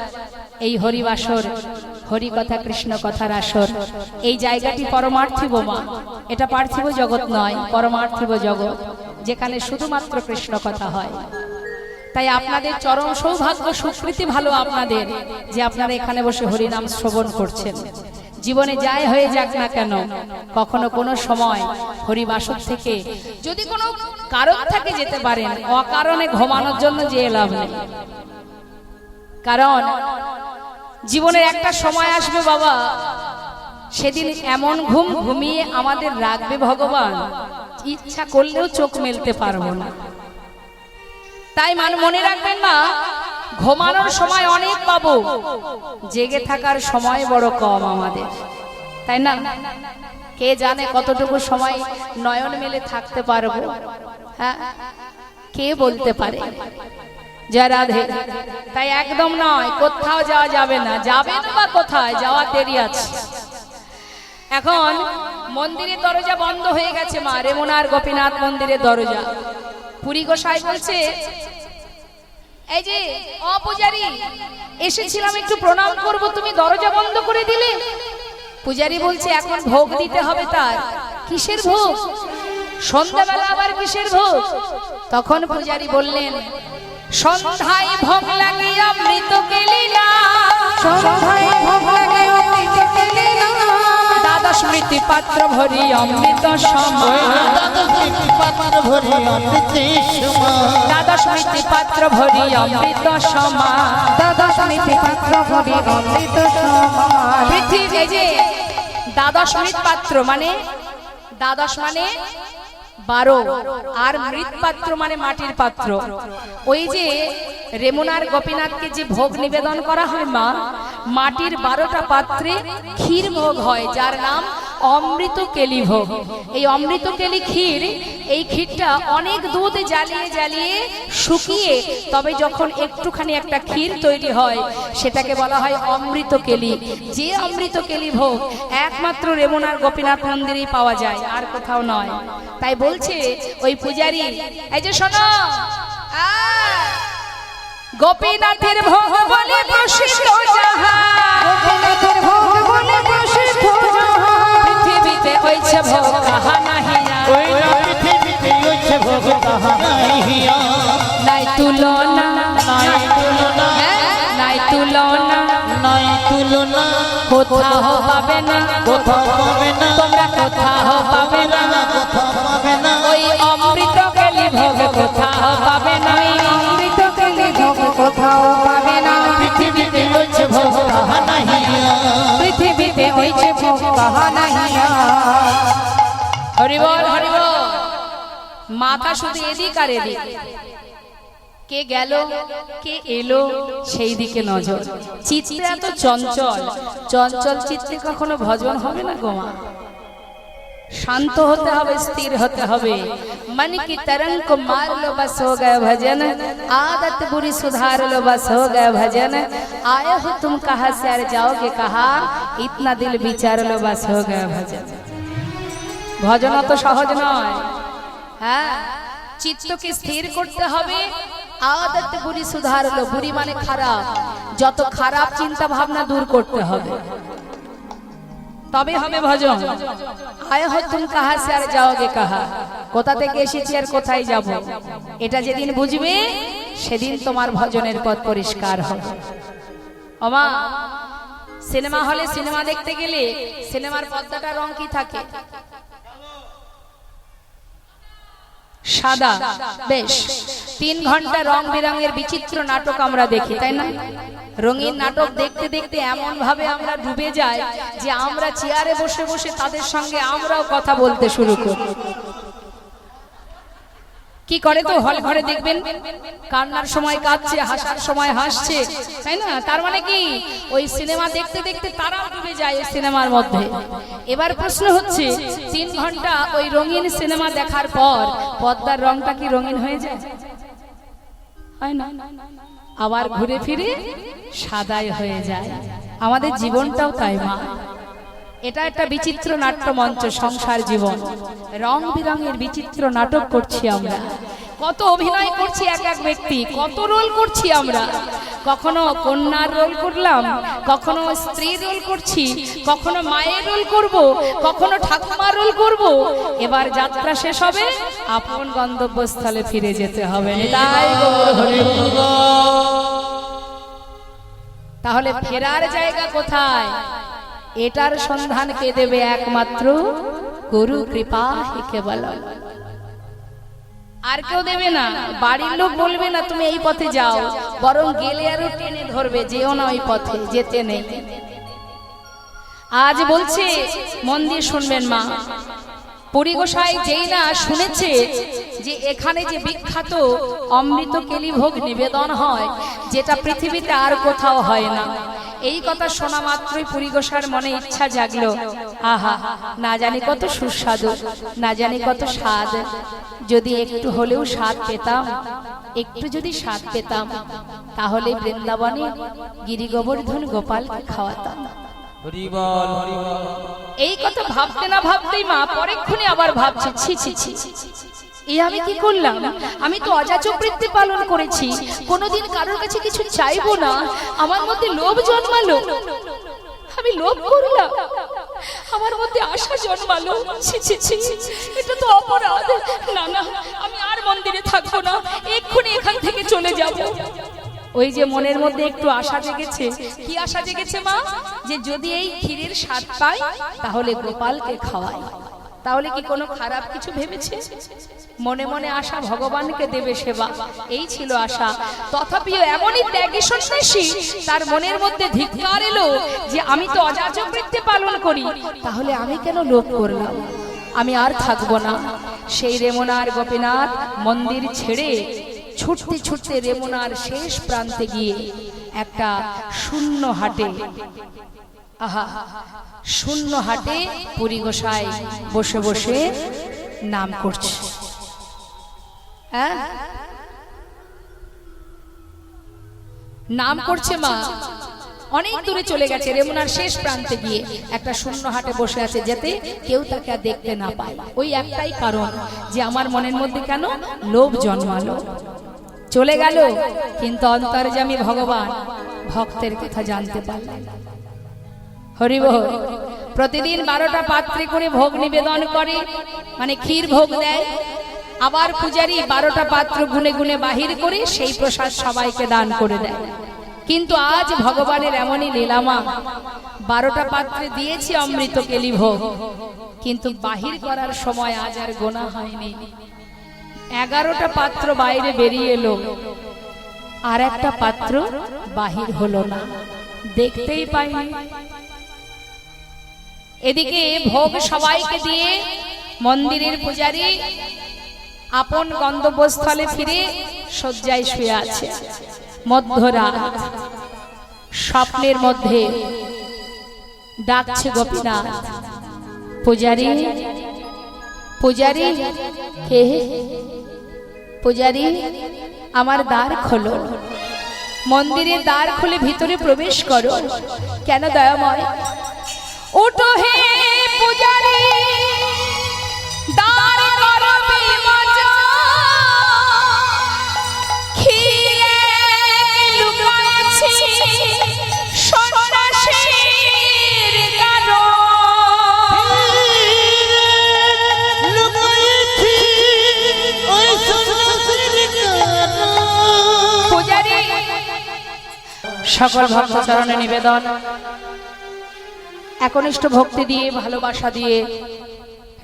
এই হরিবাসর, হরি কথা কৃষ্ণ কথার আসর, এই জায়গাটি পরমার্থিব মা। এটা পার্থিব জগৎ নয়, পরমার্থিব জগৎ, যেখানে শুধুমাত্র কৃষ্ণ কথা হয়। তাই আপনাদের চরম সৌভাগ্য, সুকৃতি ভালো আপনাদের যে আপনারা এখানে বসে হরিনাম শ্রবণ করছেন। জীবনে যাই হয়ে যাক না কেন, কখনো কোনো সময় হরিবাসর থেকে যদি কোনো কারণ থাকে যেতে পারেন, অকারণে ঘুমানোর জন্য যেয়ে লাভ নেই। কারণ জীবনের একটা সময় আসবে বাবা, সেদিন এমন ঘুম ঘুমিয়ে আমাদের রাখবে ভগবান, ইচ্ছা করলেও চোখ মেলতে পারবো না। তাই মনে রাখবেন না, ঘুমানোর সময় অনেক পাবো, জেগে থাকার সময় বড় কম আমাদের। তাই না? কে জানে কতটুকু সময় নয়ন মেলে থাকতে পারবো, হ্যাঁ কে বলতে পারে। জয় রাধে। তাই একদম নয়, কোথাও যাওয়া যাবে না। যাবেন বা কোথায়, যাওয়া দেরি আছে। এখন মন্দিরের দরজা বন্ধ হয়ে গেছে মা, রেমুনার গোপীনাথ মন্দিরের দরজা। পুরী গোসাই বলছে, এই যে অপূজারী, এসেছিলাম একটু প্রণাম করব, তুমি দরজা বন্ধ করে দিলে। পূজারী বলছে, এখন ভোগ দিতে হবে তার। কিসের ভোগ? সন্ধ্যাবেলা আবার কিসের ভোগ? তখন পূজারী বললেন, সন্ধ্যায় ভোগ লাগে অমৃত কেলিনা, সন্ধ্যায় ভোগ লাগে অমৃত কেলিনা, দ্বাদশ স্মৃতি পাত্র ভরি অমৃত সমান, পাত্র ভরি অমৃত সমান, দ্বাদশ স্মৃতি পাত্র ভরি অমৃত সমান। দ্বাদশ স্মৃতি পাত্র ভরি অমৃত সমান। পৃথিবী, এই যে দ্বাদশ মৃৎ পাত্র মানে, দ্বাদশ মানে 12, আর মৃৎ পাত্র মানে মাটির পাত্র। ওই যে রেমুনার গোপীনাথকে যে ভোগ নিবেদন করা হয় মা, মাটির 12টা পাত্রে ক্ষীর ভোগ হয়, যার নাম অমৃত কেলি ভোগ। এই অমৃত কেলি ক্ষীর, এই ক্ষীরটা অনেক দুধ জ্বালিয়ে জ্বালিয়ে শুকিয়ে তবে যখন একটুখানি একটা ক্ষীর তৈরি হয়, সেটাকে বলা হয় অমৃত কেলি। যে অমৃত কেলি ভোগ একমাত্র রেমুনার গোপীনাথ মন্দিরেই পাওয়া যায়, আর কোথাও নয়। তাই বলছে ওই পূজারী, এই যে শোনো, গোপীনাথের ভোগ বলে প্রসিদ্ধ জাহান, গোপীনাথের ভোগ বলে প্রসিদ্ধ জাহান, পৃথিবীতে হইছে ভোগ কাহা নাহিয়া, ওই না পৃথিবীতে হইছে ভোগ তাহা নাহিয়া, নাই তুলনা, নাই তুলনা, নাই তুলনা, নাই তুলনা, কোথাও পাবে না, কোথাও পাবে না, তোমরা কোথাও পাবে না, কোথাও পাবে না, ওই অমৃত কেলি ভোগ কোথাও পাবে না, অমৃত কেলি ভোগ কোথাও পাবে না, পৃথিবীতে হইছে ভোগ তাহা নাহিয়া, পৃথিবীতে হইছে ভোগ তাহা নাহিয়া। হরি বল হরি বল। মাথা শুধু এদিক আর এদিক, কে গেল কে এলো সেই দিকে নজর। চিত্তে এত চঞ্চল, চঞ্চল চিত্তে কখনো ভজন হবে না গোমা। শান্ত হতে হবে, স্থির হতে হবে। मन की तरंग को मार लो बस हो गए भजन, आदत बुरी सुधार लो बस हो गए भजन, आए हो तुम कहाँ से और जाओगे कहाँ, इतना दिल विचार लो बस हो गए भजन। ভজন অত সহজ নয়। হ্যাঁ, চিত্তকে স্থির করতে হবে। আদত বুরি সুধার লো, বুরি মানে খারাপ, যত খারাপ চিন্তা ভাবনা দূর করতে হবে, তবে হবে ভজন। আয় হো তুম কাহা সে আর যাওগে কাহা, কোথা থেকে এসেছি আর কোথায় যাব, এটা যেদিন বুঝবে সেদিন তোমার ভজনের পথ পরিষ্কার হবে। ওমা, সিনেমা হলে সিনেমা দেখতে গেলে সিনেমার পর্দাটা রং কি থাকে? সাদা। বেশ, 3 ঘন্টা রং বেরঙের বিচিত্র নাটক আমরা দেখি, তাই না? রঙিন নাটক দেখতে দেখতে এমন ভাবে আমরা ডুবে যাই যে আমরা চেয়ারে বসে বসে তাদের সঙ্গে আমরাও কথা বলতে শুরু করি। কি করে তো হল ঘরে দেখবেন, কান্নার সময় কাঁদছে, হাসার সময় হাসছে, তাই না? তার মানে কি ওই সিনেমা দেখতে দেখতে তারাও ডুবে যায় এই সিনেমার মধ্যে। এবার প্রশ্ন হচ্ছে, 3 ঘন্টা ওই রঙিন সিনেমা দেখার পর পর্দার রংটা কি রঙিন হয়ে যায়? হয় না, আবার ঘুরে ফিরে সাদাই হয়ে যায়। আমাদের জীবনটাও তাই মা। এটা একটা বিচিত্র নাট্য মঞ্চ, সংসার জীবন, রং বিরঙের বিচিত্র নাটক করছি আমরা। কত অভিনয় করছি এক এক ব্যক্তি, কত রোল করছি আমরা। কখনো কন্যার রোল করলাম, কখনো স্ত্রীর রোল করছি, কখনো মায়ের রোল করব, কখনো ঠাকুমার রোল করব। এবার যাত্রা শেষ হবে, আপন গন্তব্যস্থলে ফিরে যেতে হবে। তাই গৌর হরি বল। তাহলে ফেরার জায়গা কোথায়? এটার সন্ধান কে দেবে? একমাত্র গুরু কৃপা হি কেবল। আর কেউ দেবে না। বাড়ির লোক বলবে না তুমি এই পথে যাও, বরং গেলে আরো টেনে ধরবে, যেও না ওই পথে, যেতে নেই। আজ বলছে, মন দিয়ে শুনবেন মা, পুরী গোসাই যেই না শুনেছে যে এখানে যে বিখ্যাত অমৃত কেলি ভোগ নিবেদন হয়, যেটা পৃথিবীতে আর কোথাও হয় না, এই কথা শোনা মাত্রই পুরী গোসাইয়ের মনে ইচ্ছা জাগলো, আহা, না জানি কত সুস্বাদু, না জানি কত স্বাদ। যদি একটু হলেও স্বাদ পেতাম, একটু যদি স্বাদ পেতাম, তাহলে বৃন্দাবনে গিরি গোবর্ধন গোপালকে খাওয়াতাম। এই কথা ভাবতে না ভাবতেই মা পরেক্ষণে আবার ভাবছে, ছি ছি ছি, এ আমি কি করলাম? আমি তো অযাচক বৃত্তি পালন করেছি, কোনোদিন কারোর কাছে কিছু চাইবো না, আমার মধ্যে লোভ জন্মালো, আমি লোভ করলাম, আমার মধ্যে আশা জন্মালো, ছি ছি ছি, এটা তো অপরাধ। না না, আমি আর মন্দিরে থাকবো না, এক্ষুনি এখান থেকে চলে যাব। ওই যে মনের মধ্যে একটু আশা জেগেছে, কি আশা জেগেছে মা? যে যদি এই ক্ষীরের স্বাদ পাই তাহলে গোপালকে খাওয়াই। তাহলে কি কোনো খারাপ কিছু ভেবেছে? মনে মনে আশা ভগবানকে দেবে সেবা, এই ছিল আশা। তথাপিও এমনই ত্যাগী সন্ন্যাসী, তার মনের মধ্যে ধিক্কার এলো যে আমি তো অযাচক বৃত্তি পালন করি, তাহলে আমি কেন লোভ করলাম? আমি আর থাকবো না। সেই রেমনার গোপীনাথ মন্দির ছেড়ে ছুটতে ছুটতে রেমনার শেষ প্রান্তে গিয়ে একটা শূন্য হাটে, আহা, শূন্য হাটে পুরী গোসাই বসে বসে নাম করছে। হ্যাঁ, নাম করছে মা। অনেক দূরে চলে গেছে, রেমনার শেষ প্রান্তে গিয়ে একটা শূন্য হাটে বসে আছে, যাতে কেউ তাকে আর দেখতে না পায়। ওই একটাই কারণ যে আমার মনের মধ্যে কেন লোভ জন্মালো। চলে গেল, কিন্তু অন্তর্যামী ভগবান ভক্তের কথা জানতে পারলেন। হরি বল। প্রতিদিন 12টা পাত্রে করে ভোগ নিবেদন করে, মানে ক্ষীর ভোগ দেয়। আবার পূজারী 12টা পাত্র গুনে গুনে বাহির করে সেই প্রসাদ সবাইকে দান করে দেয়। কিন্তু আজ ভগবানের এমনই লীলামা, 12টা পাত্রে দিয়েছি অমৃত কেলি ভোগ, কিন্তু বাহির করার সময় আজ আর গোনা হয়নি। 11টা পাত্র বাইরে বেরিয়ে এলো, আর একটা পাত্র বাহির হলো না, দেখতেই পাইনি। এদিকে ভোগ সবাইকে দিয়ে মন্দিরের পূজারী আপন গন্তব্যস্থলে ফিরে শয্যায় শুয়ে আছে। মধ্যরাত, স্বপ্নের মধ্যে ডাকছে গোপীনাথ, পূজারী, পূজারী, কে? পূজারী, আমার দ্বার খোলো, মন্দিরের দ্বার খুলে ভিতরে প্রবেশ করো। কেন দয়াময়? উঠো হে পূজারী, দ্বার করো বিমোচন, ক্ষীরে লুকাইছি সন্ন্যাসীর কারণ। পূজারী, সকল ভক্ত চরণে নিবেদন, একনিষ্ঠ ভক্তি দিয়ে, ভালোবাসা দিয়ে,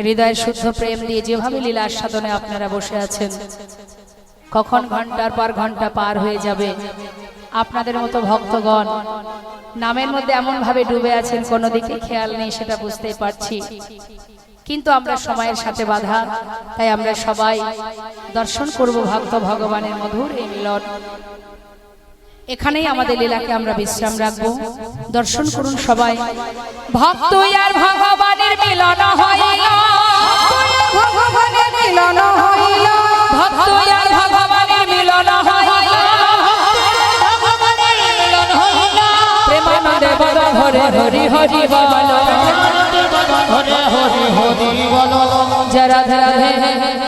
হৃদয়ের শুদ্ধ প্রেম দিয়ে যেভাবে লীলা আস্বাদনে আপনারা বসে আছেন, কখন ঘন্টার পর ঘন্টা পার হয়ে যাবে। আপনাদের মতো ভক্তগণ নামের মধ্যে এমন ভাবে ডুবে আছেন, কোনো দিকে খেয়াল নেই, সেটা বুঝতেই পারছি। কিন্তু আমরা সময়ের সাথে বাধা, তাই আমরা সবাই দর্শন করব ভক্ত ভগবানের মধুর এই মিলন। এখানেই আমাদের লীলাকে আমরা বিশ্রাম রাখবো। দর্শন করুন সবাই। ভক্ত আর ভগবানের মিলন হইল, ভগবানের মিলন হইল, ভক্ত আর ভগবানের মিলন হইল, প্রেমানন্দে বল হরে হরি হরি বল, হরে হরি হরি বল, জয় রাধে রাধে।